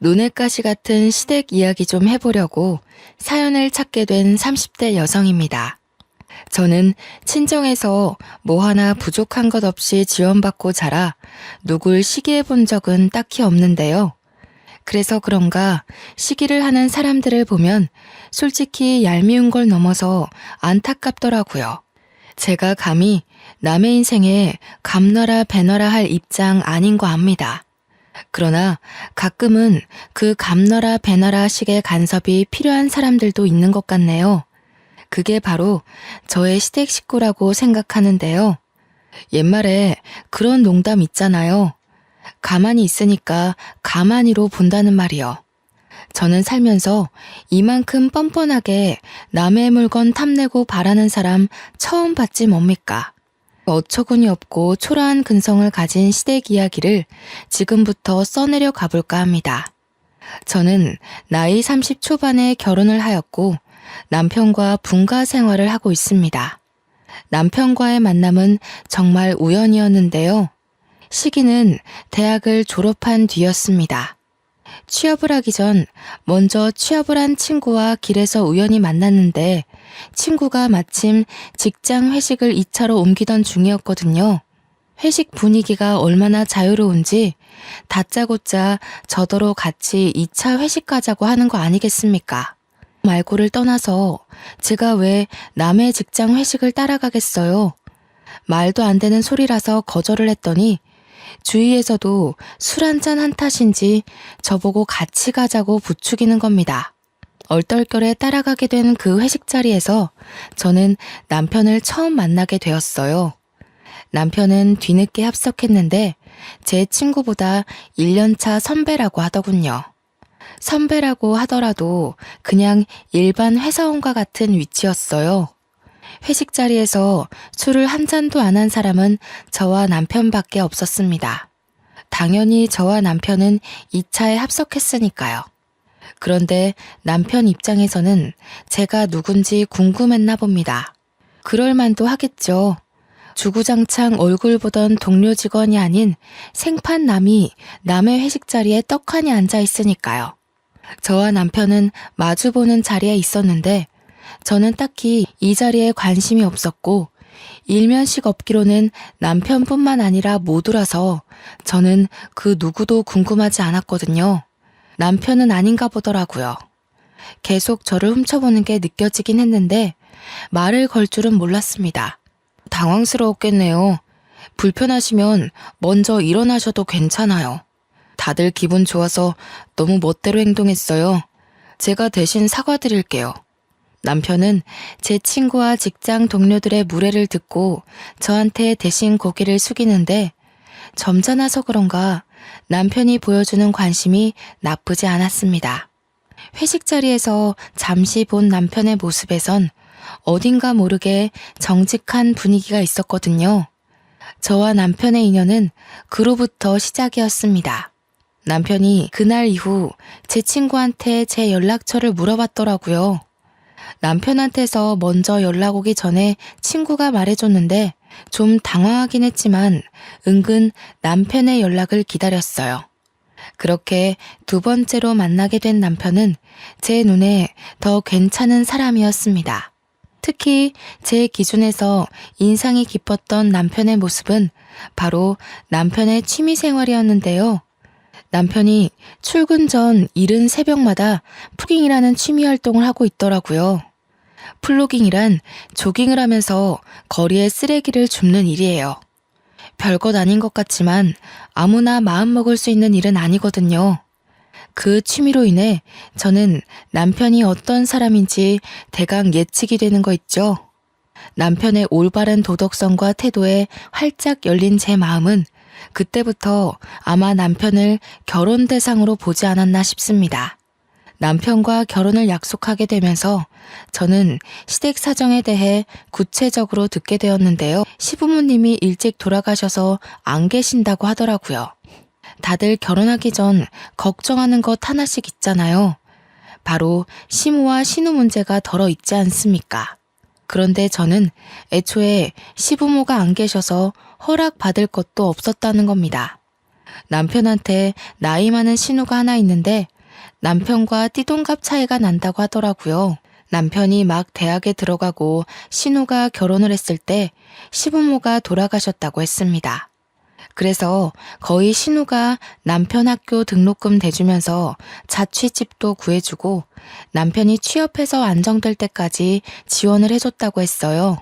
눈엣가시 같은 시댁 이야기 좀 해보려고 사연을 찾게 된 30대 여성입니다. 저는 친정에서 뭐 하나 부족한 것 없이 지원받고 자라 누굴 시기해 본 적은 딱히 없는데요. 그래서 그런가 시기를 하는 사람들을 보면 솔직히 얄미운 걸 넘어서 안타깝더라고요. 제가 감히 남의 인생에 감너라 배너라 할 입장 아닌 거 압니다. 그러나 가끔은 그 감너라 배너라 식의 간섭이 필요한 사람들도 있는 것 같네요. 그게 바로 저의 시댁 식구라고 생각하는데요. 옛말에 그런 농담 있잖아요. 가만히 있으니까 가만히로 본다는 말이요. 저는 살면서 이만큼 뻔뻔하게 남의 물건 탐내고 바라는 사람 처음 봤지 뭡니까? 어처구니 없고 초라한 근성을 가진 시댁 이야기를 지금부터 써내려 가볼까 합니다. 저는 나이 30 초반에 결혼을 하였고 남편과 분가 생활을 하고 있습니다. 남편과의 만남은 정말 우연이었는데요. 시기는 대학을 졸업한 뒤였습니다. 취업을 하기 전 먼저 취업을 한 친구와 길에서 우연히 만났는데 친구가 마침 직장 회식을 2차로 옮기던 중이었거든요. 회식 분위기가 얼마나 자유로운지 다짜고짜 저더러 같이 2차 회식 가자고 하는 거 아니겠습니까? 말고를 떠나서 제가 왜 남의 직장 회식을 따라가겠어요? 말도 안 되는 소리라서 거절을 했더니 주위에서도 술 한잔 한 탓인지 저보고 같이 가자고 부추기는 겁니다. 얼떨결에 따라가게 된 그 회식 자리에서 저는 남편을 처음 만나게 되었어요. 남편은 뒤늦게 합석했는데 제 친구보다 1년차 선배라고 하더군요. 선배라고 하더라도 그냥 일반 회사원과 같은 위치였어요. 회식 자리에서 술을 한 잔도 안 한 사람은 저와 남편밖에 없었습니다. 당연히 저와 남편은 2차에 합석했으니까요. 그런데 남편 입장에서는 제가 누군지 궁금했나 봅니다. 그럴 만도 하겠죠. 주구장창 얼굴 보던 동료 직원이 아닌 생판남이 남의 회식 자리에 떡하니 앉아 있으니까요. 저와 남편은 마주보는 자리에 있었는데 저는 딱히 이 자리에 관심이 없었고 일면식 없기로는 남편뿐만 아니라 모두라서 저는 그 누구도 궁금하지 않았거든요. 남편은 아닌가 보더라고요. 계속 저를 훔쳐보는 게 느껴지긴 했는데 말을 걸 줄은 몰랐습니다. 당황스러웠겠네요. 불편하시면 먼저 일어나셔도 괜찮아요. 다들 기분 좋아서 너무 멋대로 행동했어요. 제가 대신 사과드릴게요. 남편은 제 친구와 직장 동료들의 무례를 듣고 저한테 대신 고개를 숙이는데 점잖아서 그런가 남편이 보여주는 관심이 나쁘지 않았습니다. 회식 자리에서 잠시 본 남편의 모습에선 어딘가 모르게 정직한 분위기가 있었거든요. 저와 남편의 인연은 그로부터 시작이었습니다. 남편이 그날 이후 제 친구한테 제 연락처를 물어봤더라고요. 남편한테서 먼저 연락 오기 전에 친구가 말해줬는데 좀 당황하긴 했지만 은근 남편의 연락을 기다렸어요. 그렇게 두 번째로 만나게 된 남편은 제 눈에 더 괜찮은 사람이었습니다. 특히 제 기준에서 인상이 깊었던 남편의 모습은 바로 남편의 취미 생활이었는데요. 남편이 출근 전 이른 새벽마다 플로깅이라는 취미 활동을 하고 있더라고요. 플로깅이란 조깅을 하면서 거리에 쓰레기를 줍는 일이에요. 별것 아닌 것 같지만 아무나 마음먹을 수 있는 일은 아니거든요. 그 취미로 인해 저는 남편이 어떤 사람인지 대강 예측이 되는 거 있죠. 남편의 올바른 도덕성과 태도에 활짝 열린 제 마음은 그때부터 아마 남편을 결혼 대상으로 보지 않았나 싶습니다. 남편과 결혼을 약속하게 되면서 저는 시댁 사정에 대해 구체적으로 듣게 되었는데요. 시부모님이 일찍 돌아가셔서 안 계신다고 하더라고요. 다들 결혼하기 전 걱정하는 것 하나씩 있잖아요. 바로 시모와 신우 문제가 덜어 있지 않습니까? 그런데 저는 애초에 시부모가 안 계셔서 허락받을 것도 없었다는 겁니다. 남편한테 나이 많은 신우가 하나 있는데 남편과 띠동갑 차이가 난다고 하더라고요. 남편이 막 대학에 들어가고 신우가 결혼을 했을 때 시부모가 돌아가셨다고 했습니다. 그래서 거의 신우가 남편 학교 등록금 대주면서 자취집도 구해주고 남편이 취업해서 안정될 때까지 지원을 해줬다고 했어요.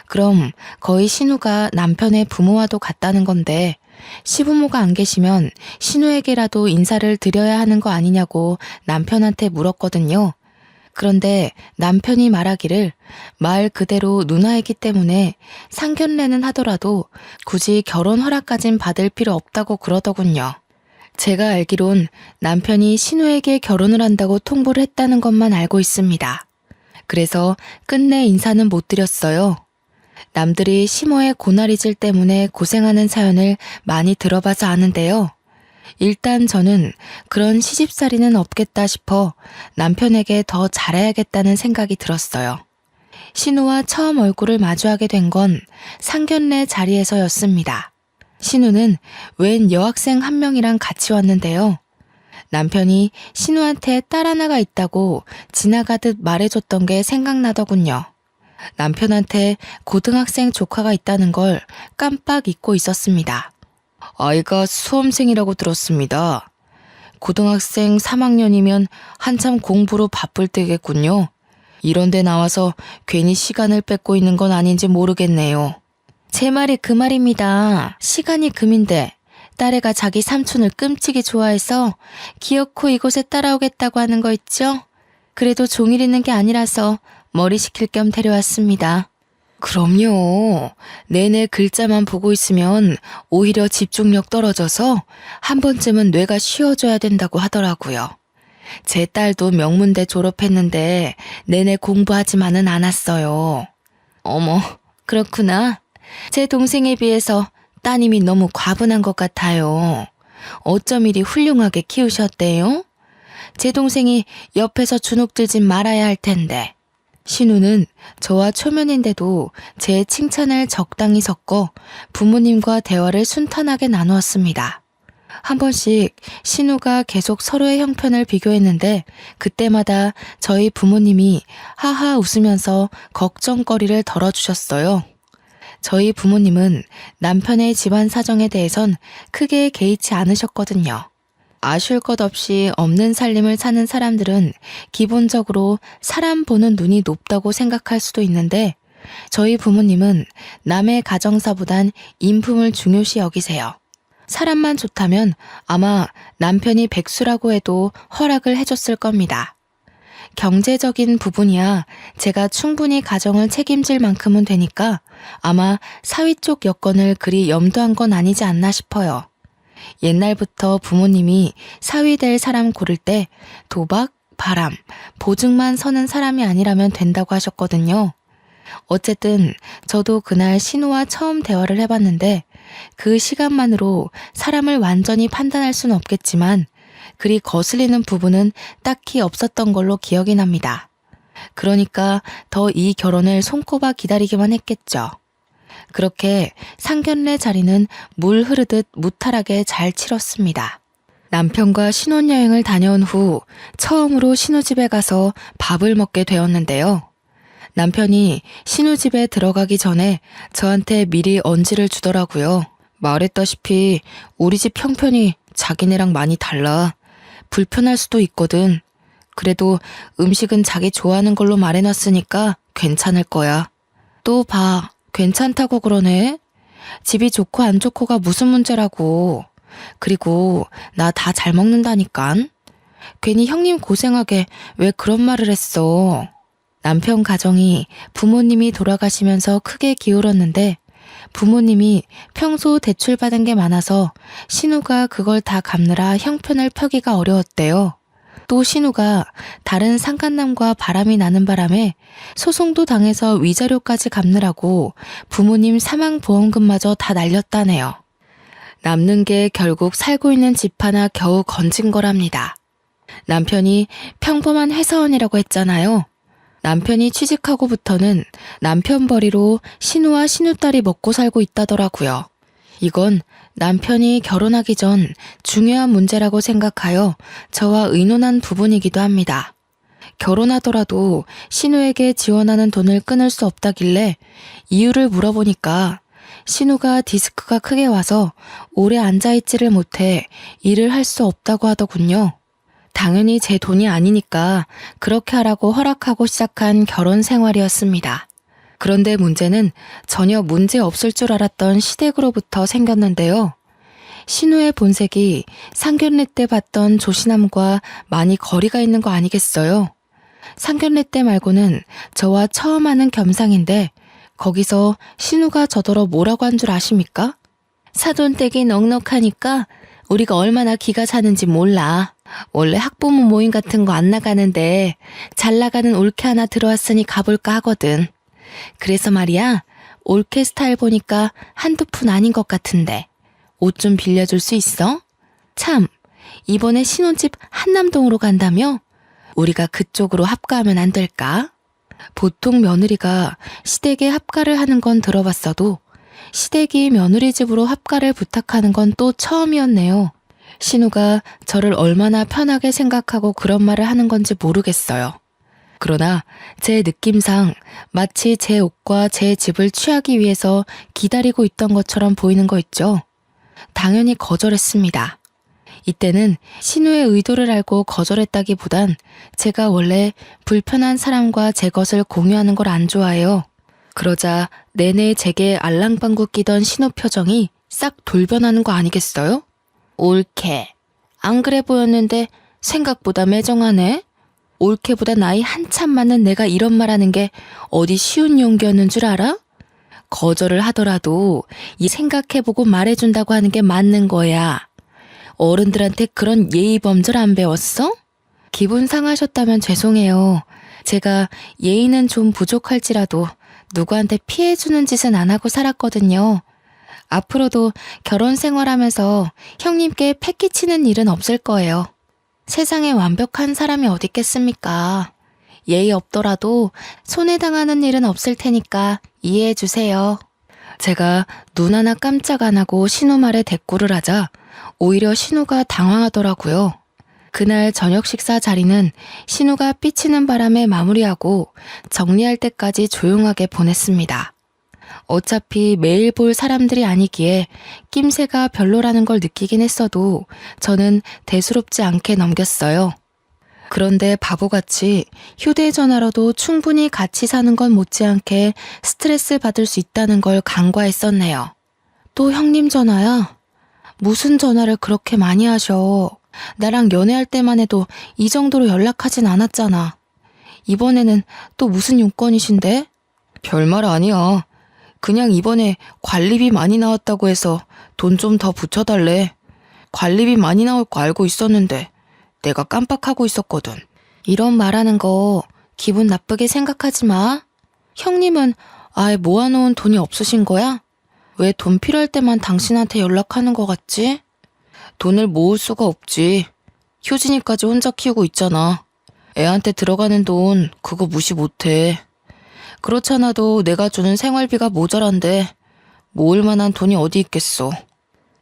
그럼 거의 신우가 남편의 부모와도 같다는 건데 시부모가 안 계시면 신우에게라도 인사를 드려야 하는 거 아니냐고 남편한테 물었거든요. 그런데 남편이 말하기를 말 그대로 누나이기 때문에 상견례는 하더라도 굳이 결혼 허락까진 받을 필요 없다고 그러더군요. 제가 알기론 남편이 신우에게 결혼을 한다고 통보를 했다는 것만 알고 있습니다. 그래서 끝내 인사는 못 드렸어요. 남들이 시모의 고나리질 때문에 고생하는 사연을 많이 들어봐서 아는데요. 일단 저는 그런 시집살이는 없겠다 싶어 남편에게 더 잘해야겠다는 생각이 들었어요. 신우와 처음 얼굴을 마주하게 된 건 상견례 자리에서였습니다. 신우는 웬 여학생 한 명이랑 같이 왔는데요. 남편이 신우한테 딸 하나가 있다고 지나가듯 말해줬던 게 생각나더군요. 남편한테 고등학생 조카가 있다는 걸 깜빡 잊고 있었습니다. 아이가 수험생이라고 들었습니다. 고등학생 3학년이면 한참 공부로 바쁠 때겠군요. 이런 데 나와서 괜히 시간을 뺏고 있는 건 아닌지 모르겠네요. 제 말이 그 말입니다. 시간이 금인데 딸애가 자기 삼촌을 끔찍이 좋아해서 기어코 이곳에 따라오겠다고 하는 거 있죠? 그래도 종일 있는 게 아니라서 머리 식힐 겸 데려왔습니다. 그럼요. 내내 글자만 보고 있으면 오히려 집중력 떨어져서 한 번쯤은 뇌가 쉬어줘야 된다고 하더라고요. 제 딸도 명문대 졸업했는데 내내 공부하지만은 않았어요. 어머, 그렇구나. 제 동생에 비해서 따님이 너무 과분한 것 같아요. 어쩜 이리 훌륭하게 키우셨대요? 제 동생이 옆에서 주눅 들진 말아야 할 텐데. 신우는 저와 초면인데도 제 칭찬을 적당히 섞어 부모님과 대화를 순탄하게 나누었습니다. 한 번씩 신우가 계속 서로의 형편을 비교했는데 그때마다 저희 부모님이 하하 웃으면서 걱정거리를 덜어주셨어요. 저희 부모님은 남편의 집안 사정에 대해선 크게 개의치 않으셨거든요. 아쉬울 것 없이 없는 살림을 사는 사람들은 기본적으로 사람 보는 눈이 높다고 생각할 수도 있는데 저희 부모님은 남의 가정사보단 인품을 중요시 여기세요. 사람만 좋다면 아마 남편이 백수라고 해도 허락을 해줬을 겁니다. 경제적인 부분이야 제가 충분히 가정을 책임질 만큼은 되니까 아마 사위 쪽 여건을 그리 염두한 건 아니지 않나 싶어요. 옛날부터 부모님이 사위 될 사람 고를 때 도박, 바람, 보증만 서는 사람이 아니라면 된다고 하셨거든요. 어쨌든 저도 그날 신우와 처음 대화를 해봤는데 그 시간만으로 사람을 완전히 판단할 수는 없겠지만 그리 거슬리는 부분은 딱히 없었던 걸로 기억이 납니다. 그러니까 더 이 결혼을 손꼽아 기다리기만 했겠죠. 그렇게 상견례 자리는 물 흐르듯 무탈하게 잘 치렀습니다. 남편과 신혼여행을 다녀온 후 처음으로 신우집에 가서 밥을 먹게 되었는데요. 남편이 신우집에 들어가기 전에 저한테 미리 언지를 주더라고요. 말했다시피 우리 집 형편이 자기네랑 많이 달라. 불편할 수도 있거든. 그래도 음식은 자기 좋아하는 걸로 말해놨으니까 괜찮을 거야. 또 봐. 괜찮다고 그러네. 집이 좋고 안 좋고가 무슨 문제라고. 그리고 나 다 잘 먹는다니깐. 괜히 형님 고생하게 왜 그런 말을 했어. 남편 가정이 부모님이 돌아가시면서 크게 기울었는데 부모님이 평소 대출받은 게 많아서 신우가 그걸 다 갚느라 형편을 펴기가 어려웠대요. 또 신우가 다른 상간남과 바람이 나는 바람에 소송도 당해서 위자료까지 갚느라고 부모님 사망보험금마저 다 날렸다네요. 남는 게 결국 살고 있는 집 하나 겨우 건진 거랍니다. 남편이 평범한 회사원이라고 했잖아요. 남편이 취직하고부터는 남편 벌이로 신우와 신우딸이 먹고 살고 있다더라고요. 이건 남편이 결혼하기 전 중요한 문제라고 생각하여 저와 의논한 부분이기도 합니다. 결혼하더라도 신우에게 지원하는 돈을 끊을 수 없다길래 이유를 물어보니까 신우가 디스크가 크게 와서 오래 앉아있지를 못해 일을 할 수 없다고 하더군요. 당연히 제 돈이 아니니까 그렇게 하라고 허락하고 시작한 결혼 생활이었습니다. 그런데 문제는 전혀 문제 없을 줄 알았던 시댁으로부터 생겼는데요. 신우의 본색이 상견례 때 봤던 조신함과 많이 거리가 있는 거 아니겠어요? 상견례 때 말고는 저와 처음 하는 겸상인데 거기서 신우가 저더러 뭐라고 한 줄 아십니까? 사돈댁이 넉넉하니까 우리가 얼마나 기가 차는지 몰라. 원래 학부모 모임 같은 거 안 나가는데 잘 나가는 올케 하나 들어왔으니 가볼까 하거든. 그래서 말이야, 올케 스타일 보니까 한두 푼 아닌 것 같은데 옷 좀 빌려줄 수 있어? 참, 이번에 신혼집 한남동으로 간다며? 우리가 그쪽으로 합가하면 안 될까? 보통 며느리가 시댁에 합가를 하는 건 들어봤어도 시댁이 며느리 집으로 합가를 부탁하는 건 또 처음이었네요. 신우가 저를 얼마나 편하게 생각하고 그런 말을 하는 건지 모르겠어요. 그러나 제 느낌상 마치 제 옷과 제 집을 취하기 위해서 기다리고 있던 것처럼 보이는 거 있죠. 당연히 거절했습니다. 이때는 신우의 의도를 알고 거절했다기보단 제가 원래 불편한 사람과 제 것을 공유하는 걸 안 좋아해요. 그러자 내내 제게 알랑방구 끼던 신우 표정이 싹 돌변하는 거 아니겠어요? 올케. 안 그래 보였는데 생각보다 매정하네. 올케보다 나이 한참 많은 내가 이런 말하는 게 어디 쉬운 용기였는 줄 알아? 거절을 하더라도 이 생각해보고 말해준다고 하는 게 맞는 거야. 어른들한테 그런 예의 범절 안 배웠어? 기분 상하셨다면 죄송해요. 제가 예의는 좀 부족할지라도 누구한테 피해주는 짓은 안 하고 살았거든요. 앞으로도 결혼 생활하면서 형님께 패기치는 일은 없을 거예요. 세상에 완벽한 사람이 어디 있겠습니까? 예의 없더라도 손해당하는 일은 없을 테니까 이해해 주세요. 제가 눈 하나 깜짝 안 하고 신우 말에 대꾸를 하자 오히려 신우가 당황하더라고요. 그날 저녁 식사 자리는 신우가 삐치는 바람에 마무리하고 정리할 때까지 조용하게 보냈습니다. 어차피 매일 볼 사람들이 아니기에 낌새가 별로라는 걸 느끼긴 했어도 저는 대수롭지 않게 넘겼어요. 그런데 바보같이 휴대전화로도 충분히 같이 사는 건 못지않게 스트레스 받을 수 있다는 걸 간과했었네요. 또 형님 전화야? 무슨 전화를 그렇게 많이 하셔? 나랑 연애할 때만 해도 이 정도로 연락하진 않았잖아. 이번에는 또 무슨 용건이신데? 별말 아니야. 그냥 이번에 관리비 많이 나왔다고 해서 돈 좀 더 붙여달래. 관리비 많이 나올 거 알고 있었는데 내가 깜빡하고 있었거든. 이런 말하는 거 기분 나쁘게 생각하지 마. 형님은 아예 모아놓은 돈이 없으신 거야? 왜 돈 필요할 때만 당신한테 연락하는 거 같지? 돈을 모을 수가 없지. 효진이까지 혼자 키우고 있잖아. 애한테 들어가는 돈 그거 무시 못해. 그렇잖아도 내가 주는 생활비가 모자란데 모을 만한 돈이 어디 있겠어.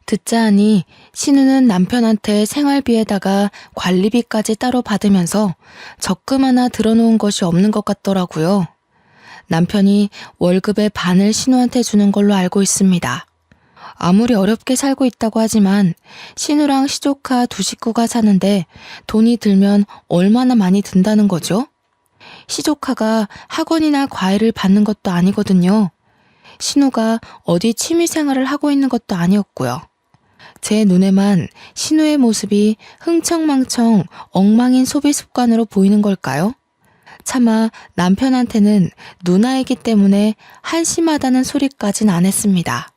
듣자 하니 신우는 남편한테 생활비에다가 관리비까지 따로 받으면서 적금 하나 들어놓은 것이 없는 것 같더라고요. 남편이 월급의 반을 신우한테 주는 걸로 알고 있습니다. 아무리 어렵게 살고 있다고 하지만 신우랑 시조카 두 식구가 사는데 돈이 들면 얼마나 많이 든다는 거죠? 시조카가 학원이나 과외를 받는 것도 아니거든요. 신우가 어디 취미생활을 하고 있는 것도 아니었고요. 제 눈에만 신우의 모습이 흥청망청 엉망인 소비 습관으로 보이는 걸까요? 차마 남편한테는 누나이기 때문에 한심하다는 소리까진 안 했습니다.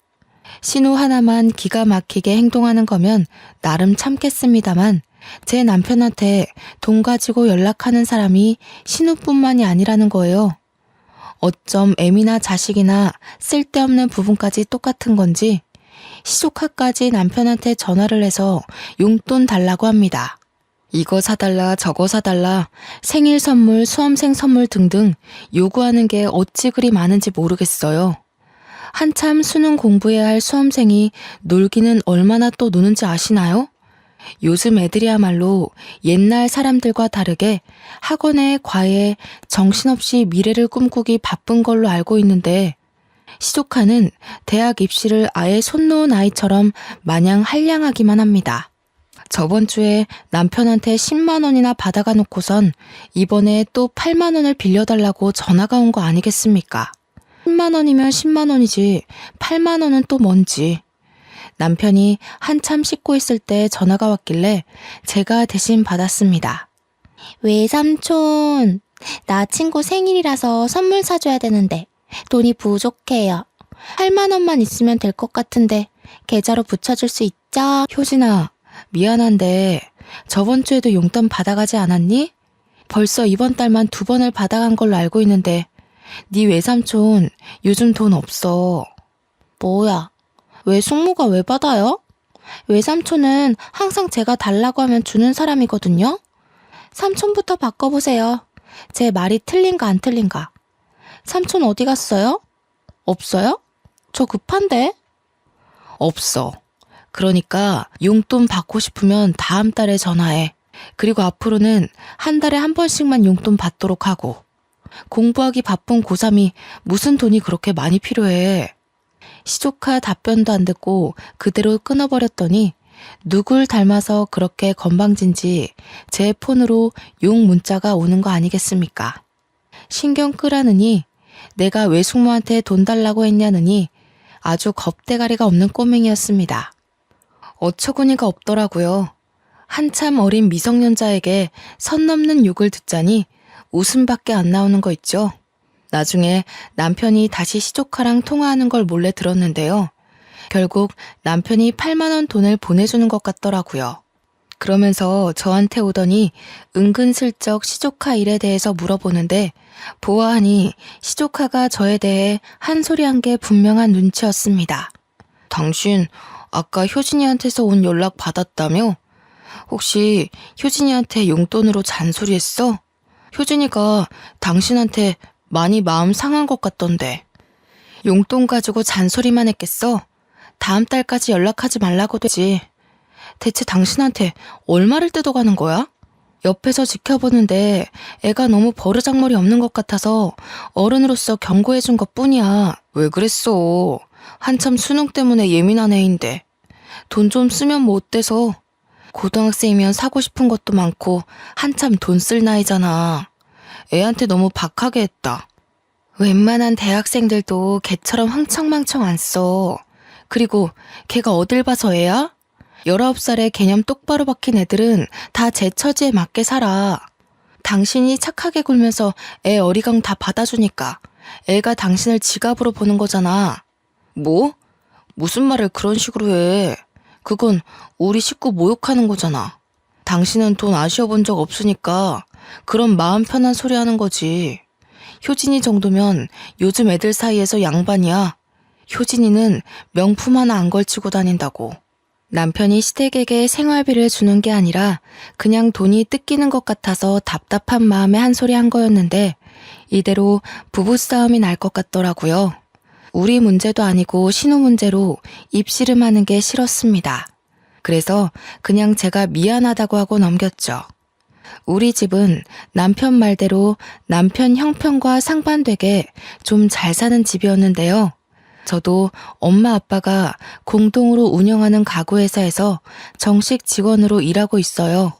신우 하나만 기가 막히게 행동하는 거면 나름 참겠습니다만 제 남편한테 돈 가지고 연락하는 사람이 신우뿐만이 아니라는 거예요. 어쩜 애미나 자식이나 쓸데없는 부분까지 똑같은 건지 시조카까지 남편한테 전화를 해서 용돈 달라고 합니다. 이거 사달라 저거 사달라 생일 선물 수험생 선물 등등 요구하는 게 어찌 그리 많은지 모르겠어요. 한참 수능 공부해야 할 수험생이 놀기는 얼마나 또 노는지 아시나요? 요즘 애들이야말로 옛날 사람들과 다르게 학원에 과외에 정신없이 미래를 꿈꾸기 바쁜 걸로 알고 있는데 시조카는 대학 입시를 아예 손 놓은 아이처럼 마냥 한량하기만 합니다. 저번 주에 남편한테 10만 원이나 받아가 놓고선 이번에 또 8만 원을 빌려달라고 전화가 온 거 아니겠습니까? 10만 원이면 10만 원이지 8만 원은 또 뭔지. 남편이 한참 씻고 있을 때 전화가 왔길래 제가 대신 받았습니다. 외삼촌, 나 친구 생일이라서 선물 사줘야 되는데 돈이 부족해요. 8만 원만 있으면 될 것 같은데 계좌로 붙여줄 수 있죠? 효진아, 미안한데 저번 주에도 용돈 받아가지 않았니? 벌써 이번 달만 2번을 받아간 걸로 알고 있는데 네 외삼촌 요즘 돈 없어. 뭐야? 왜 숙모가 왜 받아요? 외삼촌은 항상 제가 달라고 하면 주는 사람이거든요. 삼촌부터 바꿔보세요. 제 말이 틀린가 안 틀린가. 삼촌 어디 갔어요? 없어요? 저 급한데? 없어. 그러니까 용돈 받고 싶으면 다음 달에 전화해. 그리고 앞으로는 한 달에 한 번씩만 용돈 받도록 하고. 공부하기 바쁜 고3이 무슨 돈이 그렇게 많이 필요해. 시조카 답변도 안 듣고 그대로 끊어버렸더니 누굴 닮아서 그렇게 건방진지 제 폰으로 욕 문자가 오는 거 아니겠습니까? 신경 끄라느니 내가 외숙모한테 돈 달라고 했냐느니 아주 겁대가리가 없는 꼬맹이였습니다. 어처구니가 없더라고요. 한참 어린 미성년자에게 선 넘는 욕을 듣자니 웃음밖에 안 나오는 거 있죠. 나중에 남편이 다시 시조카랑 통화하는 걸 몰래 들었는데요. 결국 남편이 8만 원 돈을 보내주는 것 같더라고요. 그러면서 저한테 오더니 은근슬쩍 시조카 일에 대해서 물어보는데 보아하니 시조카가 저에 대해 한 소리 한 게 분명한 눈치였습니다. 당신 아까 효진이한테서 온 연락 받았다며? 혹시 효진이한테 용돈으로 잔소리했어? 효진이가 당신한테 많이 마음 상한 것 같던데. 용돈 가지고 잔소리만 했겠어? 다음 달까지 연락하지 말라고 되지. 대체 당신한테 얼마를 뜯어가는 거야? 옆에서 지켜보는데 애가 너무 버르장머리 없는 것 같아서 어른으로서 경고해준 것 뿐이야. 왜 그랬어? 한참 수능 때문에 예민한 애인데. 돈 좀 쓰면 뭐 어때서? 고등학생이면 사고 싶은 것도 많고 한참 돈 쓸 나이잖아. 애한테 너무 박하게 했다. 웬만한 대학생들도 걔처럼 흥청망청 안 써. 그리고 걔가 어딜 봐서 애야? 19살에 개념 똑바로 박힌 애들은 다 제 처지에 맞게 살아. 당신이 착하게 굴면서 애 어리광 다 받아주니까 애가 당신을 지갑으로 보는 거잖아. 뭐? 무슨 말을 그런 식으로 해. 그건 우리 식구 모욕하는 거잖아. 당신은 돈 아쉬워본 적 없으니까 그런 마음 편한 소리 하는 거지. 효진이 정도면 요즘 애들 사이에서 양반이야. 효진이는 명품 하나 안 걸치고 다닌다고. 남편이 시댁에게 생활비를 주는 게 아니라 그냥 돈이 뜯기는 것 같아서 답답한 마음에 한 소리 한 거였는데 이대로 부부싸움이 날 것 같더라고요. 우리 문제도 아니고 신우 문제로 입씨름하는 게 싫었습니다. 그래서 그냥 제가 미안하다고 하고 넘겼죠. 우리 집은 남편 말대로 남편 형편과 상반되게 좀 잘 사는 집이었는데요. 저도 엄마 아빠가 공동으로 운영하는 가구회사에서 정식 직원으로 일하고 있어요.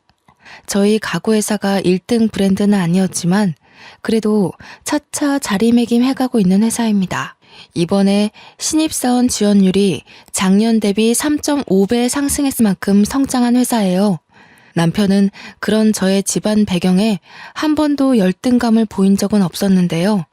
저희 가구회사가 1등 브랜드는 아니었지만 그래도 차차 자리매김해가고 있는 회사입니다. 이번에 신입사원 지원율이 작년 대비 3.5배 상승했을 만큼 성장한 회사예요. 남편은 그런 저의 집안 배경에 한 번도 열등감을 보인 적은 없었는데요.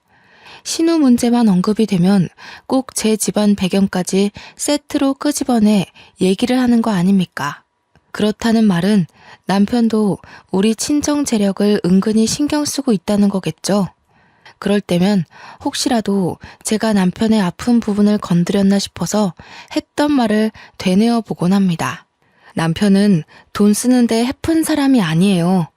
신우 문제만 언급이 되면 꼭 제 집안 배경까지 세트로 끄집어내 얘기를 하는 거 아닙니까? 그렇다는 말은 남편도 우리 친정 재력을 은근히 신경 쓰고 있다는 거겠죠? 그럴 때면 혹시라도 제가 남편의 아픈 부분을 건드렸나 싶어서 했던 말을 되뇌어 보곤 합니다. 남편은 돈 쓰는데 해픈 사람이 아니에요.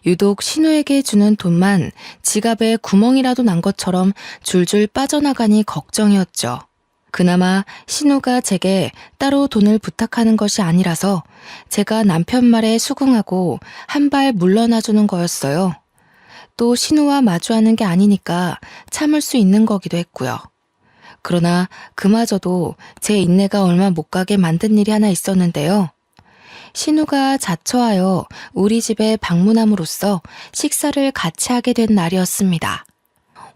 유독 신우에게 주는 돈만 지갑에 구멍이라도 난 것처럼 줄줄 빠져나가니 걱정이었죠. 그나마 신우가 제게 따로 돈을 부탁하는 것이 아니라서 제가 남편 말에 수긍하고 한 발 물러나주는 거였어요. 또 신우와 마주하는 게 아니니까 참을 수 있는 거기도 했고요. 그러나 그마저도 제 인내가 얼마 못 가게 만든 일이 하나 있었는데요. 신우가 자처하여 우리 집에 방문함으로써 식사를 같이 하게 된 날이었습니다.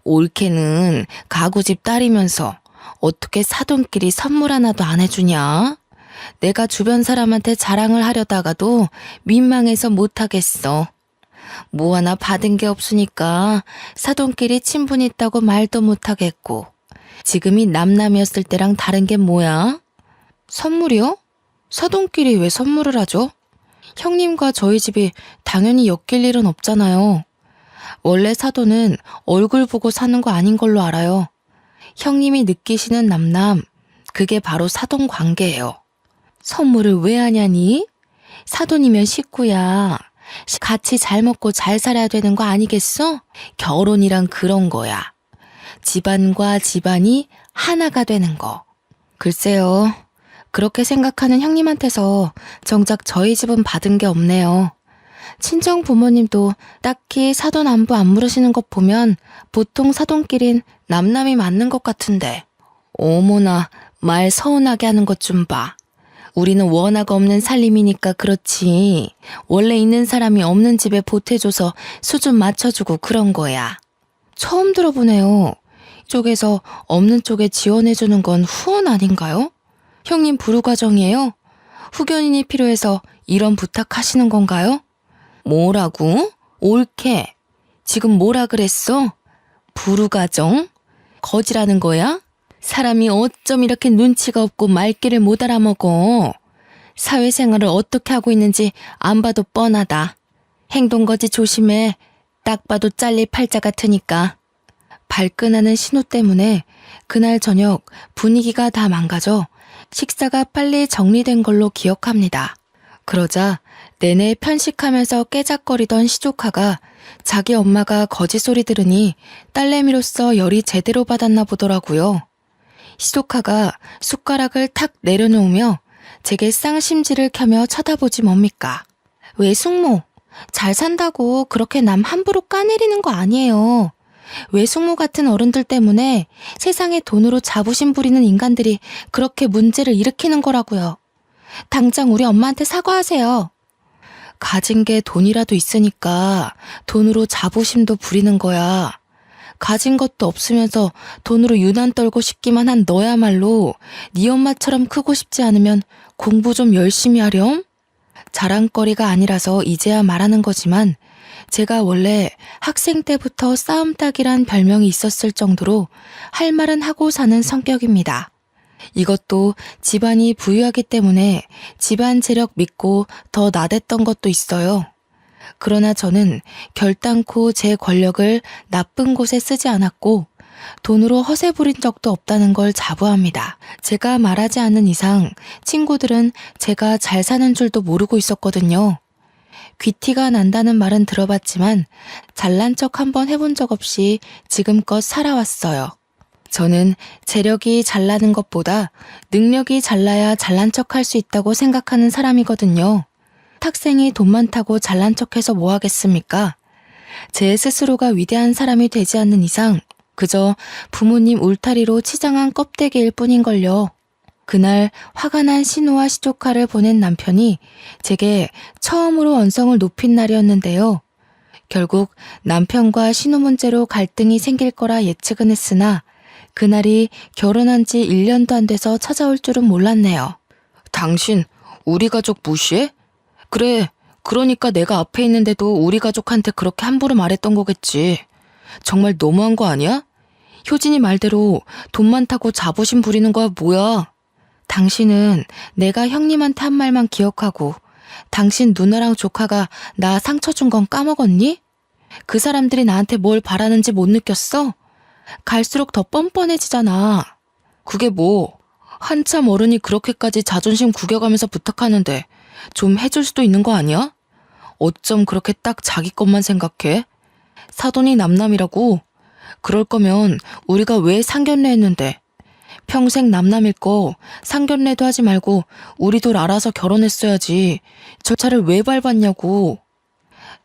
올케는 가구집 딸이면서 어떻게 사돈끼리 선물 하나도 안 해주냐? 내가 주변 사람한테 자랑을 하려다가도 민망해서 못하겠어. 뭐 하나 받은 게 없으니까 사돈끼리 친분 있다고 말도 못하겠고 지금이 남남이었을 때랑 다른 게 뭐야? 선물이요? 사돈끼리 왜 선물을 하죠? 형님과 저희 집이 당연히 엮일 일은 없잖아요. 원래 사돈은 얼굴 보고 사는 거 아닌 걸로 알아요. 형님이 느끼시는 남남, 그게 바로 사돈 관계예요. 선물을 왜 하냐니? 사돈이면 식구야. 같이 잘 먹고 잘 살아야 되는 거 아니겠어? 결혼이란 그런 거야. 집안과 집안이 하나가 되는 거. 글쎄요. 그렇게 생각하는 형님한테서 정작 저희 집은 받은 게 없네요. 친정 부모님도 딱히 사돈 안부 안 물으시는 것 보면 보통 사돈끼린 남남이 맞는 것 같은데. 어머나, 말 서운하게 하는 것 좀 봐. 우리는 워낙 없는 살림이니까 그렇지. 원래 있는 사람이 없는 집에 보태줘서 수준 맞춰주고 그런 거야. 처음 들어보네요. 이쪽에서 없는 쪽에 지원해주는 건 후원 아닌가요? 형님 부르과정이에요? 후견인이 필요해서 이런 부탁하시는 건가요? 뭐라고? 옳게. 지금 뭐라 그랬어? 부르과정? 거지라는 거야? 사람이 어쩜 이렇게 눈치가 없고 말귀를 못 알아먹어. 사회생활을 어떻게 하고 있는지 안 봐도 뻔하다. 행동거지 조심해. 딱 봐도 잘릴 팔자 같으니까. 발끈하는 신호 때문에 그날 저녁 분위기가 다 망가져 식사가 빨리 정리된 걸로 기억합니다. 그러자 내내 편식하면서 깨작거리던 시조카가 자기 엄마가 거짓 소리 들으니 딸내미로서 열이 제대로 받았나 보더라고요. 시조카가 숟가락을 탁 내려놓으며 제게 쌍심지를 켜며 쳐다보지 뭡니까? 외숙모, 잘 산다고 그렇게 남 함부로 까내리는 거 아니에요. 외숙모 같은 어른들 때문에 세상에 돈으로 자부심 부리는 인간들이 그렇게 문제를 일으키는 거라고요. 당장 우리 엄마한테 사과하세요. 가진 게 돈이라도 있으니까 돈으로 자부심도 부리는 거야. 가진 것도 없으면서 돈으로 유난 떨고 싶기만 한 너야말로 네 엄마처럼 크고 싶지 않으면 공부 좀 열심히 하렴? 자랑거리가 아니라서 이제야 말하는 거지만 제가 원래 학생 때부터 싸움닭이란 별명이 있었을 정도로 할 말은 하고 사는 성격입니다. 이것도 집안이 부유하기 때문에 집안 재력 믿고 더 나댔던 것도 있어요. 그러나 저는 결단코 제 권력을 나쁜 곳에 쓰지 않았고 돈으로 허세 부린 적도 없다는 걸 자부합니다. 제가 말하지 않는 이상 친구들은 제가 잘 사는 줄도 모르고 있었거든요. 귀티가 난다는 말은 들어봤지만 잘난 척 한번 해본 적 없이 지금껏 살아왔어요. 저는 재력이 잘나는 것보다 능력이 잘나야 잘난 척 할 수 있다고 생각하는 사람이거든요. 학생이 돈 많다고 잘난 척해서 뭐 하겠습니까? 제 스스로가 위대한 사람이 되지 않는 이상 그저 부모님 울타리로 치장한 껍데기일 뿐인걸요. 그날 화가 난 신우와 시조카를 보낸 남편이 제게 처음으로 언성을 높인 날이었는데요. 결국 남편과 신우 문제로 갈등이 생길 거라 예측은 했으나 그날이 결혼한 지 1년도 안 돼서 찾아올 줄은 몰랐네요. 당신 우리 가족 무시해? 그래, 그러니까 내가 앞에 있는데도 우리 가족한테 그렇게 함부로 말했던 거겠지. 정말 너무한 거 아니야? 효진이 말대로 돈 많다고 자부심 부리는 거야 뭐야? 당신은 내가 형님한테 한 말만 기억하고 당신 누나랑 조카가 나 상처 준 건 까먹었니? 그 사람들이 나한테 뭘 바라는지 못 느꼈어? 갈수록 더 뻔뻔해지잖아. 그게 뭐 한참 어른이 그렇게까지 자존심 구겨가면서 부탁하는데 좀 해줄 수도 있는 거 아니야? 어쩜 그렇게 딱 자기 것만 생각해? 사돈이 남남이라고? 그럴 거면 우리가 왜 상견례 했는데? 평생 남남일 거 상견례도 하지 말고 우리 둘 알아서 결혼했어야지. 저 차를 왜 밟았냐고.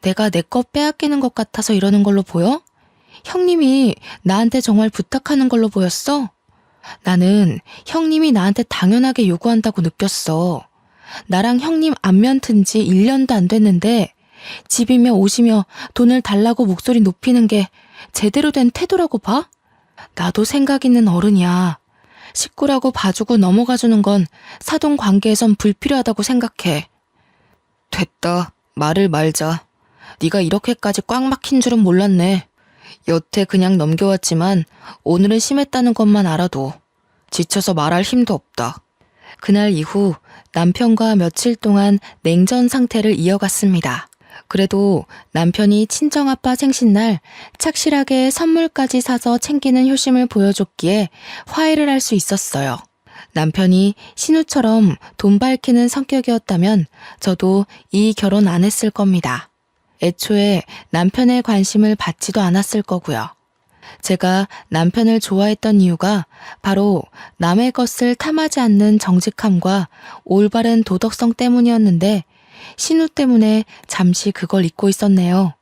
내가 내 거 빼앗기는 것 같아서 이러는 걸로 보여? 형님이 나한테 정말 부탁하는 걸로 보였어? 나는 형님이 나한테 당연하게 요구한다고 느꼈어. 나랑 형님 안면 튼 지 1년도 안 됐는데 집이며 옷이며 돈을 달라고 목소리 높이는 게 제대로 된 태도라고 봐? 나도 생각 있는 어른이야. 식구라고 봐주고 넘어가주는 건 사돈 관계에선 불필요하다고 생각해. 됐다. 말을 말자. 네가 이렇게까지 꽉 막힌 줄은 몰랐네. 여태 그냥 넘겨왔지만 오늘은 심했다는 것만 알아도 지쳐서 말할 힘도 없다. 그날 이후 남편과 며칠 동안 냉전 상태를 이어갔습니다. 그래도 남편이 친정아빠 생신날 착실하게 선물까지 사서 챙기는 효심을 보여줬기에 화해를 할 수 있었어요. 남편이 신우처럼 돈 밝히는 성격이었다면 저도 이 결혼 안 했을 겁니다. 애초에 남편의 관심을 받지도 않았을 거고요. 제가 남편을 좋아했던 이유가 바로 남의 것을 탐하지 않는 정직함과 올바른 도덕성 때문이었는데 신우 때문에 잠시 그걸 잊고 있었네요.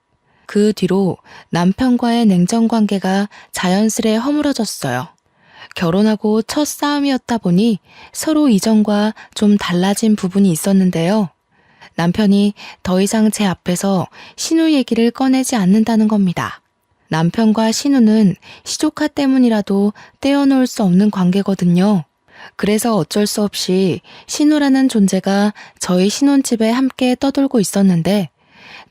그 뒤로 남편과의 냉전 관계가 자연스레 허물어졌어요. 결혼하고 첫 싸움이었다 보니 서로 이전과 좀 달라진 부분이 있었는데요. 남편이 더 이상 제 앞에서 신우 얘기를 꺼내지 않는다는 겁니다. 남편과 신우는 시조카 때문이라도 떼어놓을 수 없는 관계거든요. 그래서 어쩔 수 없이 신우라는 존재가 저희 신혼집에 함께 떠돌고 있었는데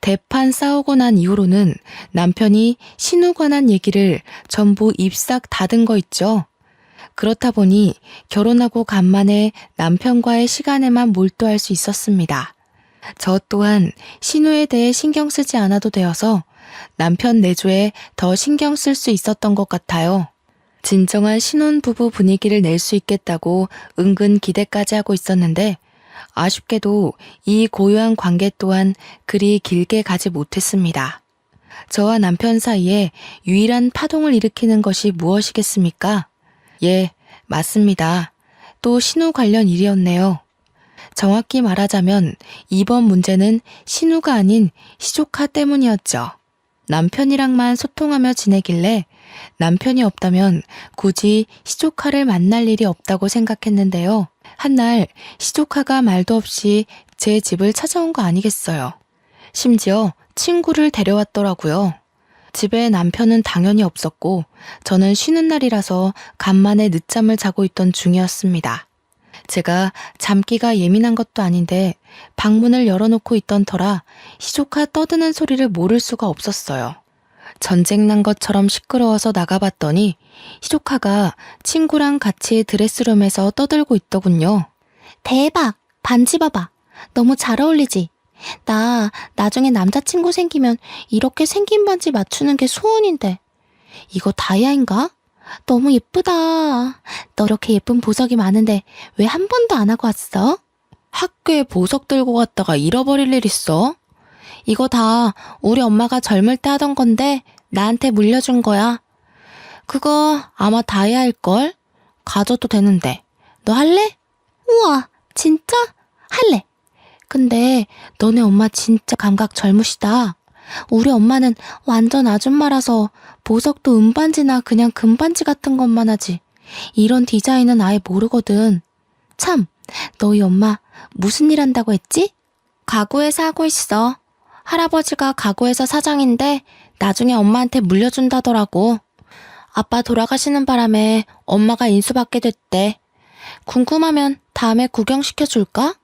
대판 싸우고 난 이후로는 남편이 신우 관한 얘기를 전부 입싹 닫은 거 있죠. 그렇다 보니 결혼하고 간만에 남편과의 시간에만 몰두할 수 있었습니다. 저 또한 신우에 대해 신경 쓰지 않아도 되어서 남편 내조에 더 신경 쓸 수 있었던 것 같아요. 진정한 신혼부부 분위기를 낼 수 있겠다고 은근 기대까지 하고 있었는데 아쉽게도 이 고요한 관계 또한 그리 길게 가지 못했습니다. 저와 남편 사이에 유일한 파동을 일으키는 것이 무엇이겠습니까? 예, 맞습니다. 또 신우 관련 일이었네요. 정확히 말하자면 이번 문제는 신우가 아닌 시조카 때문이었죠. 남편이랑만 소통하며 지내길래 남편이 없다면 굳이 시조카를 만날 일이 없다고 생각했는데요. 한날 시조카가 말도 없이 제 집을 찾아온 거 아니겠어요. 심지어 친구를 데려왔더라고요. 집에 남편은 당연히 없었고 저는 쉬는 날이라서 간만에 늦잠을 자고 있던 중이었습니다. 제가 잠기가 예민한 것도 아닌데 방문을 열어놓고 있던 터라 시조카 떠드는 소리를 모를 수가 없었어요. 전쟁 난 것처럼 시끄러워서 나가봤더니 시조카가 친구랑 같이 드레스룸에서 떠들고 있더군요. 대박! 반지 봐봐. 너무 잘 어울리지? 나 나중에 남자친구 생기면 이렇게 생긴 반지 맞추는 게 소원인데. 이거 다이아인가? 너무 예쁘다. 너 이렇게 예쁜 보석이 많은데 왜 한 번도 안 하고 왔어? 학교에 보석 들고 갔다가 잃어버릴 일 있어? 이거 다 우리 엄마가 젊을 때 하던 건데 나한테 물려준 거야. 그거 아마 다이아일걸? 가져도 되는데. 너 할래? 우와, 진짜? 할래. 근데 너네 엄마 진짜 감각 젊으시다. 우리 엄마는 완전 아줌마라서 보석도 은반지나 그냥 금반지 같은 것만 하지. 이런 디자인은 아예 모르거든. 참, 너희 엄마 무슨 일 한다고 했지? 가구회사 하고 있어. 할아버지가 가구회사 사장인데 나중에 엄마한테 물려준다더라고. 아빠 돌아가시는 바람에 엄마가 인수받게 됐대. 궁금하면 다음에 구경시켜줄까?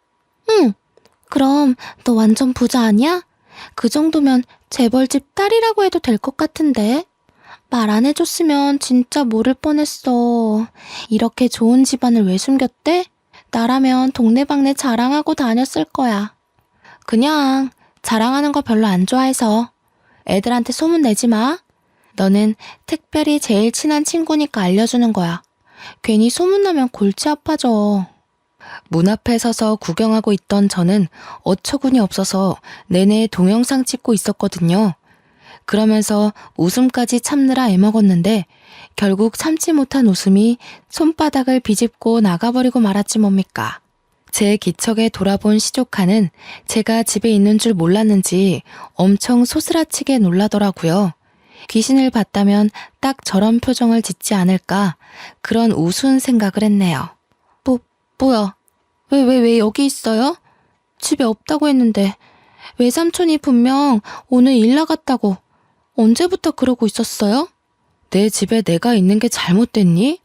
응. 그럼 너 완전 부자 아니야? 그 정도면 재벌집 딸이라고 해도 될 것 같은데. 말 안 해줬으면 진짜 모를 뻔했어. 이렇게 좋은 집안을 왜 숨겼대? 나라면 동네방네 자랑하고 다녔을 거야. 그냥 자랑하는 거 별로 안 좋아해서. 애들한테 소문 내지 마. 너는 특별히 제일 친한 친구니까 알려주는 거야. 괜히 소문나면 골치 아파져. 문 앞에 서서 구경하고 있던 저는 어처구니 없어서 내내 동영상 찍고 있었거든요. 그러면서 웃음까지 참느라 애먹었는데 결국 참지 못한 웃음이 손바닥을 비집고 나가버리고 말았지 뭡니까. 제 기척에 돌아본 시조카는 제가 집에 있는 줄 몰랐는지 엄청 소스라치게 놀라더라고요. 귀신을 봤다면 딱 저런 표정을 짓지 않을까 그런 우스운 생각을 했네요. 뭐야? 왜 여기 있어요? 집에 없다고 했는데 외삼촌이 분명 오늘 일 나갔다고. 언제부터 그러고 있었어요? 내 집에 내가 있는 게 잘못됐니?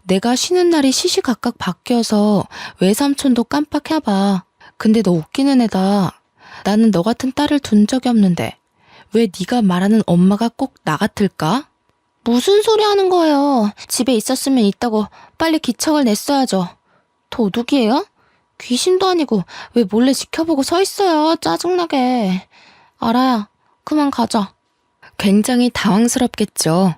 내가 쉬는 날이 시시각각 바뀌어서 외삼촌도 깜빡해봐. 근데 너 웃기는 애다. 나는 너 같은 딸을 둔 적이 없는데 왜 네가 말하는 엄마가 꼭 나 같을까? 무슨 소리 하는 거예요? 집에 있었으면 있다고 빨리 기척을 냈어야죠. 도둑이에요? 귀신도 아니고 왜 몰래 지켜보고 서 있어요? 짜증나게. 알아야, 그만 가자. 굉장히 당황스럽겠죠.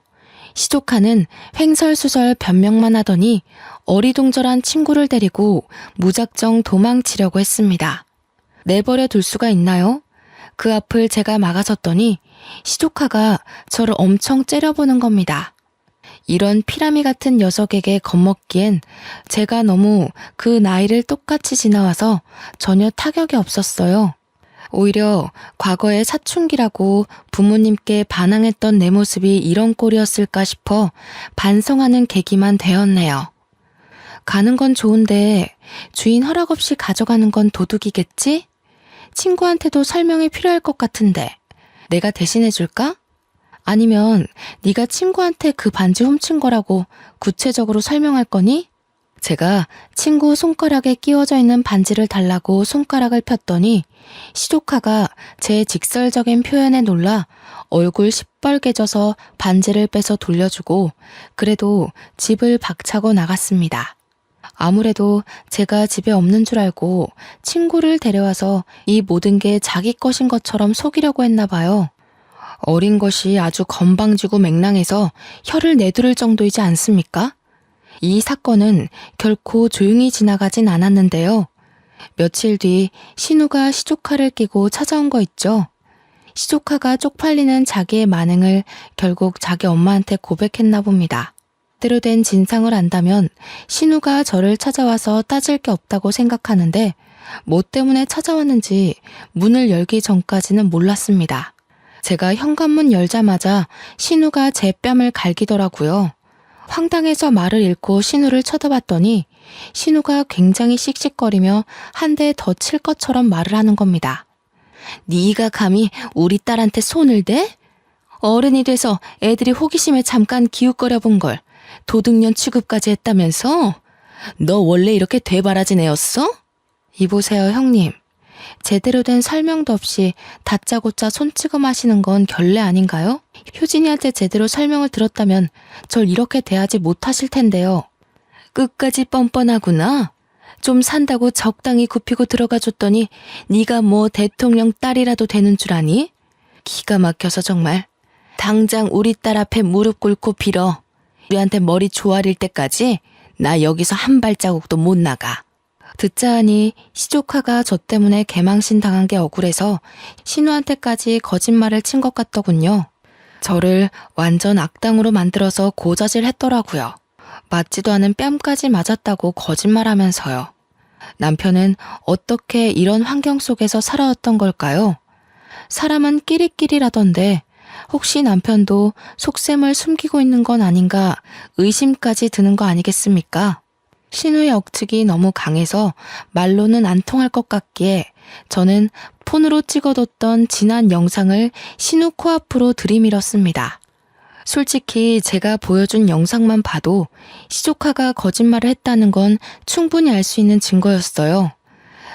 시조카는 횡설수설 변명만 하더니 어리둥절한 친구를 데리고 무작정 도망치려고 했습니다. 내버려 둘 수가 있나요? 그 앞을 제가 막아섰더니 시조카가 저를 엄청 째려보는 겁니다. 이런 피라미 같은 녀석에게 겁먹기엔 제가 너무 그 나이를 똑같이 지나와서 전혀 타격이 없었어요. 오히려 과거에 사춘기라고 부모님께 반항했던 내 모습이 이런 꼴이었을까 싶어 반성하는 계기만 되었네요. 가는 건 좋은데 주인 허락 없이 가져가는 건 도둑이겠지? 친구한테도 설명이 필요할 것 같은데 내가 대신해 줄까? 아니면 네가 친구한테 그 반지 훔친 거라고 구체적으로 설명할 거니? 제가 친구 손가락에 끼워져 있는 반지를 달라고 손가락을 폈더니 시조카가 제 직설적인 표현에 놀라 얼굴 시뻘개져서 반지를 빼서 돌려주고 그래도 집을 박차고 나갔습니다. 아무래도 제가 집에 없는 줄 알고 친구를 데려와서 이 모든 게 자기 것인 것처럼 속이려고 했나 봐요. 어린 것이 아주 건방지고 맹랑해서 혀를 내두를 정도이지 않습니까? 이 사건은 결코 조용히 지나가진 않았는데요. 며칠 뒤 신우가 시조카를 끼고 찾아온 거 있죠. 시조카가 쪽팔리는 자기의 만행을 결국 자기 엄마한테 고백했나 봅니다. 때로 된 진상을 안다면 신우가 저를 찾아와서 따질 게 없다고 생각하는데 뭐 때문에 찾아왔는지 문을 열기 전까지는 몰랐습니다. 제가 현관문 열자마자 신우가 제 뺨을 갈기더라고요. 황당해서 말을 잃고 신우를 쳐다봤더니 신우가 굉장히 씩씩거리며 한 대 더 칠 것처럼 말을 하는 겁니다. 네가 감히 우리 딸한테 손을 대? 어른이 돼서 애들이 호기심에 잠깐 기웃거려 본 걸 도둑년 취급까지 했다면서? 너 원래 이렇게 되바라진 애였어? 이보세요, 형님. 제대로 된 설명도 없이 다짜고짜 손찌검 하시는 건 결례 아닌가요? 효진이한테 제대로 설명을 들었다면 절 이렇게 대하지 못하실 텐데요. 끝까지 뻔뻔하구나. 좀 산다고 적당히 굽히고 들어가 줬더니 네가 뭐 대통령 딸이라도 되는 줄 아니? 기가 막혀서 정말. 당장 우리 딸 앞에 무릎 꿇고 빌어. 우리한테 머리 조아릴 때까지 나 여기서 한 발자국도 못 나가. 듣자 하니 시조카가 저 때문에 개망신 당한 게 억울해서 신우한테까지 거짓말을 친 것 같더군요. 저를 완전 악당으로 만들어서 고자질했더라고요. 맞지도 않은 뺨까지 맞았다고 거짓말하면서요. 남편은 어떻게 이런 환경 속에서 살아왔던 걸까요? 사람은 끼리끼리라던데 혹시 남편도 속셈을 숨기고 있는 건 아닌가 의심까지 드는 거 아니겠습니까? 신우의 억측이 너무 강해서 말로는 안 통할 것 같기에 저는 폰으로 찍어뒀던 지난 영상을 신우 코앞으로 들이밀었습니다. 솔직히 제가 보여준 영상만 봐도 시조카가 거짓말을 했다는 건 충분히 알 수 있는 증거였어요.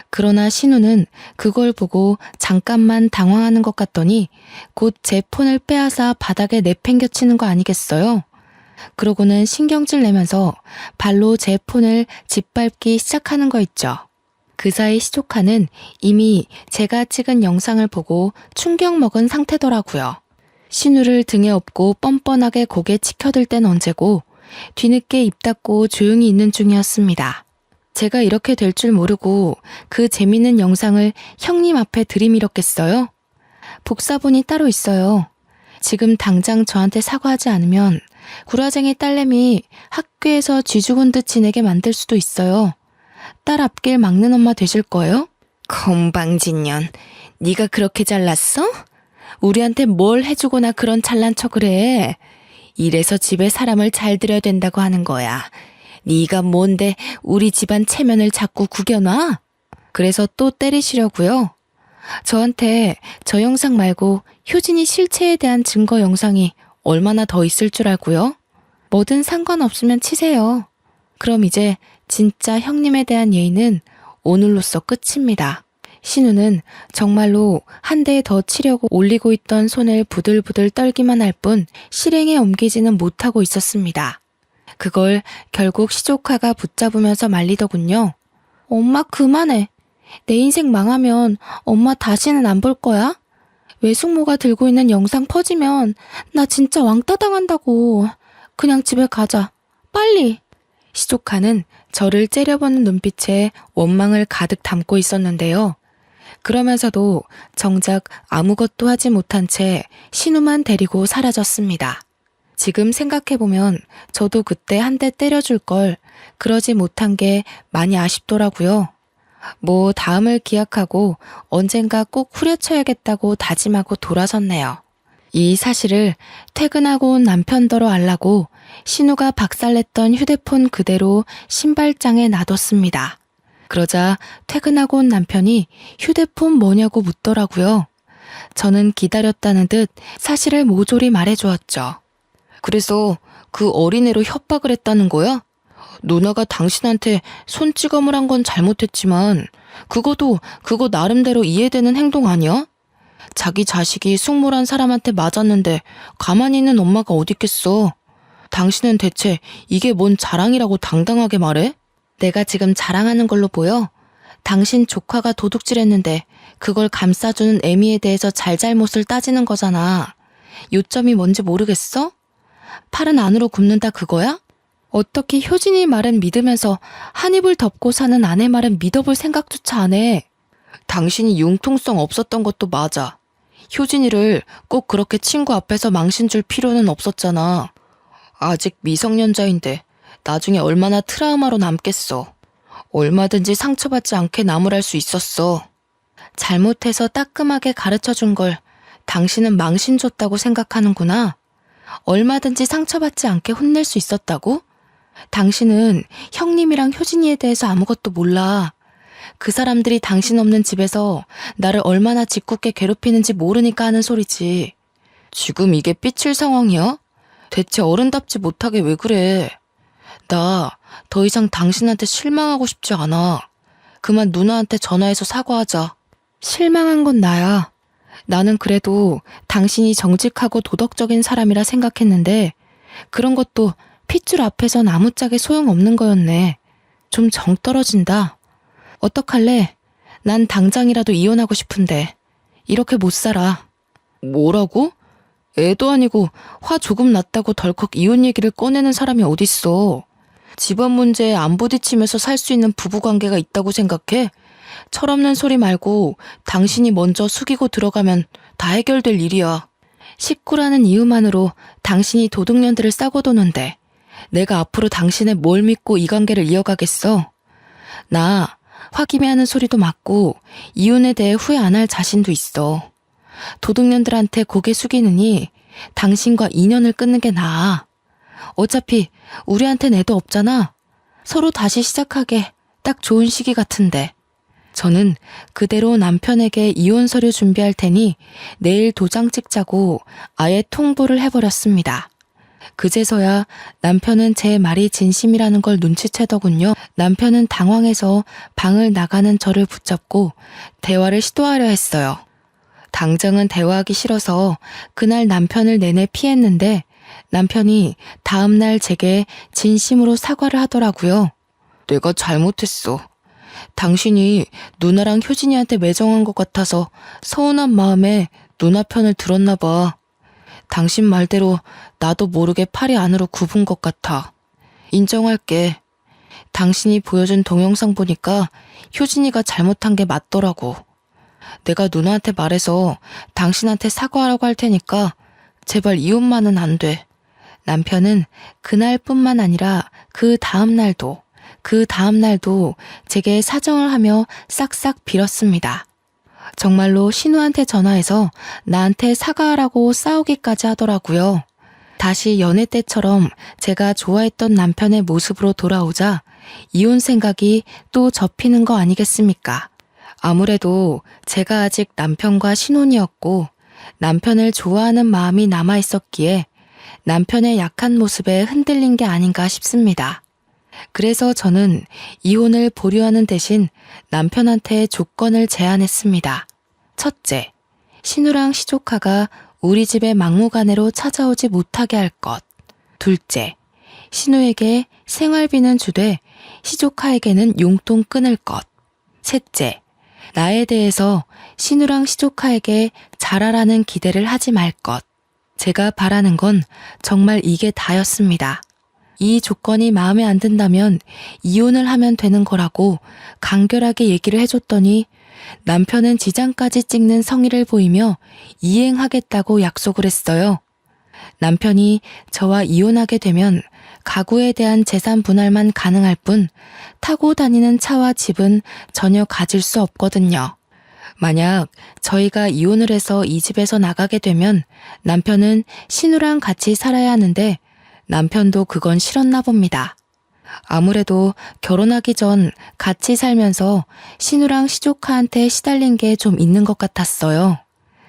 그러나 신우는 그걸 보고 잠깐만 당황하는 것 같더니 곧 제 폰을 빼앗아 바닥에 내팽겨치는 거 아니겠어요? 그러고는 신경질 내면서 발로 제 폰을 짓밟기 시작하는 거 있죠. 그 사이 시조카는 이미 제가 찍은 영상을 보고 충격 먹은 상태더라고요. 신우를 등에 업고 뻔뻔하게 고개 치켜들 땐 언제고 뒤늦게 입 닫고 조용히 있는 중이었습니다. 제가 이렇게 될 줄 모르고 그 재밌는 영상을 형님 앞에 들이밀었겠어요? 복사본이 따로 있어요. 지금 당장 저한테 사과하지 않으면 구라쟁이 딸내미 학교에서 쥐 죽은 듯 지내게 만들 수도 있어요. 딸 앞길 막는 엄마 되실 거예요? 건방진년, 네가 그렇게 잘났어? 우리한테 뭘 해주거나 그런 잘난 척을 해. 이래서 집에 사람을 잘 들여야 된다고 하는 거야. 네가 뭔데 우리 집안 체면을 자꾸 구겨놔? 그래서 또 때리시려고요? 저한테 저 영상 말고 효진이 실체에 대한 증거 영상이 얼마나 더 있을 줄 알고요? 뭐든 상관없으면 치세요. 그럼 이제 진짜 형님에 대한 예의는 오늘로써 끝입니다. 신우는 정말로 한 대 더 치려고 올리고 있던 손을 부들부들 떨기만 할 뿐 실행에 옮기지는 못하고 있었습니다. 그걸 결국 시조카가 붙잡으면서 말리더군요. 엄마 그만해. 내 인생 망하면 엄마 다시는 안 볼 거야? 외숙모가 들고 있는 영상 퍼지면 나 진짜 왕따 당한다고. 그냥 집에 가자. 빨리. 시조카는 저를 째려보는 눈빛에 원망을 가득 담고 있었는데요. 그러면서도 정작 아무것도 하지 못한 채 신우만 데리고 사라졌습니다. 지금 생각해보면 저도 그때 한 대 때려줄 걸 그러지 못한 게 많이 아쉽더라고요. 뭐 다음을 기약하고 언젠가 꼭 후려쳐야겠다고 다짐하고 돌아섰네요. 이 사실을 퇴근하고 온 남편더러 알라고 신우가 박살냈던 휴대폰 그대로 신발장에 놔뒀습니다. 그러자 퇴근하고 온 남편이 휴대폰 뭐냐고 묻더라고요. 저는 기다렸다는 듯 사실을 모조리 말해주었죠. 그래서 그 어린애로 협박을 했다는 거야? 누나가 당신한테 손찌검을 한 건 잘못했지만 그거 나름대로 이해되는 행동 아니야? 자기 자식이 숙모란 사람한테 맞았는데 가만히 있는 엄마가 어딨겠어. 당신은 대체 이게 뭔 자랑이라고 당당하게 말해? 내가 지금 자랑하는 걸로 보여? 당신 조카가 도둑질했는데 그걸 감싸주는 애미에 대해서 잘잘못을 따지는 거잖아. 요점이 뭔지 모르겠어? 팔은 안으로 굽는다 그거야? 어떻게 효진이 말은 믿으면서 한 입을 덮고 사는 아내 말은 믿어볼 생각조차 안 해. 당신이 융통성 없었던 것도 맞아. 효진이를 꼭 그렇게 친구 앞에서 망신 줄 필요는 없었잖아. 아직 미성년자인데 나중에 얼마나 트라우마로 남겠어. 얼마든지 상처받지 않게 나무랄 수 있었어. 잘못해서 따끔하게 가르쳐준 걸 당신은 망신 줬다고 생각하는구나. 얼마든지 상처받지 않게 혼낼 수 있었다고? 당신은 형님이랑 효진이에 대해서 아무것도 몰라. 그 사람들이 당신 없는 집에서 나를 얼마나 짓궂게 괴롭히는지 모르니까 하는 소리지. 지금 이게 삐칠 상황이야? 대체 어른답지 못하게 왜 그래? 나 더 이상 당신한테 실망하고 싶지 않아. 그만 누나한테 전화해서 사과하자. 실망한 건 나야. 나는 그래도 당신이 정직하고 도덕적인 사람이라 생각했는데 그런 것도 핏줄 앞에선 아무짝에 소용없는 거였네. 좀 정 떨어진다. 어떡할래? 난 당장이라도 이혼하고 싶은데 이렇게 못 살아. 뭐라고? 애도 아니고 화 조금 났다고 덜컥 이혼 얘기를 꺼내는 사람이 어딨어. 집안 문제에 안 부딪히면서 살 수 있는 부부관계가 있다고 생각해? 철없는 소리 말고 당신이 먼저 숙이고 들어가면 다 해결될 일이야. 식구라는 이유만으로 당신이 도둑년들을 싸고 도는데 내가 앞으로 당신의 뭘 믿고 이 관계를 이어가겠어? 나 화기애애하는 소리도 맞고 이혼에 대해 후회 안 할 자신도 있어. 도둑년들한테 고개 숙이느니 당신과 인연을 끊는 게 나아. 어차피 우리한텐 애도 없잖아. 서로 다시 시작하게 딱 좋은 시기 같은데. 저는 그대로 남편에게 이혼 서류 준비할 테니 내일 도장 찍자고 아예 통보를 해버렸습니다. 그제서야 남편은 제 말이 진심이라는 걸 눈치채더군요. 남편은 당황해서 방을 나가는 저를 붙잡고 대화를 시도하려 했어요. 당장은 대화하기 싫어서 그날 남편을 내내 피했는데 남편이 다음날 제게 진심으로 사과를 하더라고요. 내가 잘못했어. 당신이 누나랑 효진이한테 매정한 것 같아서 서운한 마음에 누나 편을 들었나 봐. 당신 말대로 나도 모르게 팔이 안으로 굽은 것 같아. 인정할게. 당신이 보여준 동영상 보니까 효진이가 잘못한 게 맞더라고. 내가 누나한테 말해서 당신한테 사과하라고 할 테니까 제발 이혼만은 안 돼. 남편은 그날뿐만 아니라 그 다음날도 제게 사정을 하며 싹싹 빌었습니다. 정말로 신우한테 전화해서 나한테 사과하라고 싸우기까지 하더라고요. 다시 연애 때처럼 제가 좋아했던 남편의 모습으로 돌아오자 이혼 생각이 또 접히는 거 아니겠습니까? 아무래도 제가 아직 남편과 신혼이었고 남편을 좋아하는 마음이 남아있었기에 남편의 약한 모습에 흔들린 게 아닌가 싶습니다. 그래서 저는 이혼을 보류하는 대신 남편한테 조건을 제안했습니다. 첫째, 신우랑 시조카가 우리 집에 막무가내로 찾아오지 못하게 할 것. 둘째, 신우에게 생활비는 주되 시조카에게는 용돈 끊을 것. 셋째, 나에 대해서 신우랑 시조카에게 잘하라는 기대를 하지 말 것. 제가 바라는 건 정말 이게 다였습니다. 이 조건이 마음에 안 든다면 이혼을 하면 되는 거라고 간결하게 얘기를 해줬더니 남편은 지장까지 찍는 성의를 보이며 이행하겠다고 약속을 했어요. 남편이 저와 이혼하게 되면 가구에 대한 재산 분할만 가능할 뿐 타고 다니는 차와 집은 전혀 가질 수 없거든요. 만약 저희가 이혼을 해서 이 집에서 나가게 되면 남편은 신우랑 같이 살아야 하는데 남편도 그건 싫었나 봅니다. 아무래도 결혼하기 전 같이 살면서 신우랑 시조카한테 시달린 게 좀 있는 것 같았어요.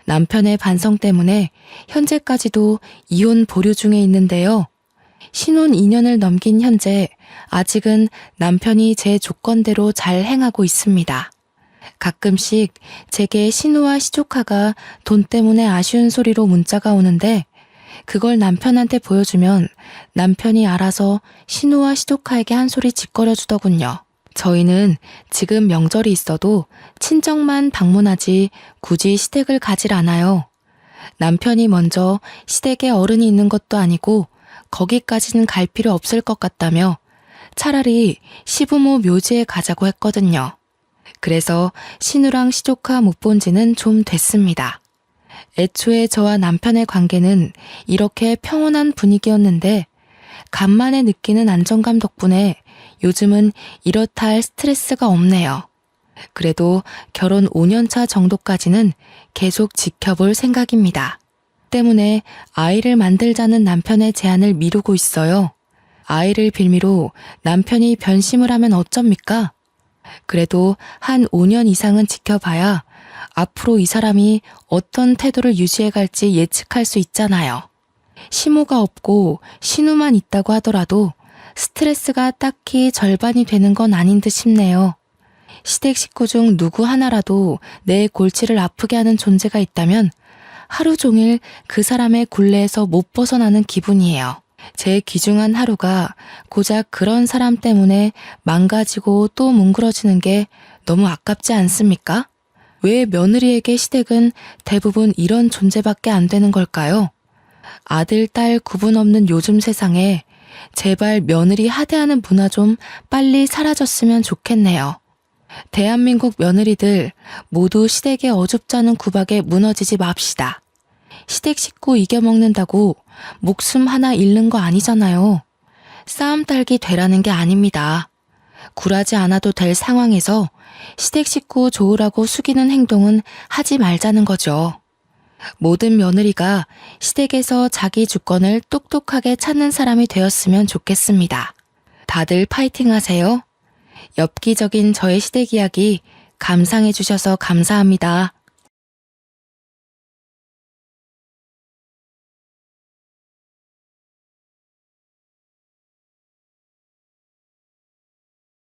남편의 반성 때문에 현재까지도 이혼 보류 중에 있는데요. 신혼 2년을 넘긴 현재 아직은 남편이 제 조건대로 잘 행하고 있습니다. 가끔씩 제게 신우와 시조카가 돈 때문에 아쉬운 소리로 문자가 오는데 그걸 남편한테 보여주면 남편이 알아서 신우와 시조카에게 한 소리 짓거려 주더군요. 저희는 지금 명절이 있어도 친정만 방문하지 굳이 시댁을 가질 않아요. 남편이 먼저 시댁에 어른이 있는 것도 아니고 거기까지는 갈 필요 없을 것 같다며 차라리 시부모 묘지에 가자고 했거든요. 그래서 신우랑 시조카 못 본 지는 좀 됐습니다. 애초에 저와 남편의 관계는 이렇게 평온한 분위기였는데 간만에 느끼는 안정감 덕분에 요즘은 이렇다 할 스트레스가 없네요. 그래도 결혼 5년차 정도까지는 계속 지켜볼 생각입니다. 때문에 아이를 만들자는 남편의 제안을 미루고 있어요. 아이를 빌미로 남편이 변심을 하면 어쩝니까? 그래도 한 5년 이상은 지켜봐야 앞으로 이 사람이 어떤 태도를 유지해 갈지 예측할 수 있잖아요. 시모가 없고 신우만 있다고 하더라도 스트레스가 딱히 절반이 되는 건 아닌 듯 싶네요. 시댁 식구 중 누구 하나라도 내 골치를 아프게 하는 존재가 있다면 하루 종일 그 사람의 굴레에서 못 벗어나는 기분이에요. 제 귀중한 하루가 고작 그런 사람 때문에 망가지고 또 뭉그러지는 게 너무 아깝지 않습니까? 왜 며느리에게 시댁은 대부분 이런 존재밖에 안 되는 걸까요? 아들, 딸 구분 없는 요즘 세상에 제발 며느리 하대하는 문화 좀 빨리 사라졌으면 좋겠네요. 대한민국 며느리들 모두 시댁의 어줍잖은 구박에 무너지지 맙시다. 시댁 식구 이겨먹는다고 목숨 하나 잃는 거 아니잖아요. 싸움 딸기 되라는 게 아닙니다. 굴하지 않아도 될 상황에서 시댁 식구 좋으라고 숙이는 행동은 하지 말자는 거죠. 모든 며느리가 시댁에서 자기 주권을 똑똑하게 찾는 사람이 되었으면 좋겠습니다. 다들 파이팅 하세요. 엽기적인 저의 시댁 이야기 감상해 주셔서 감사합니다.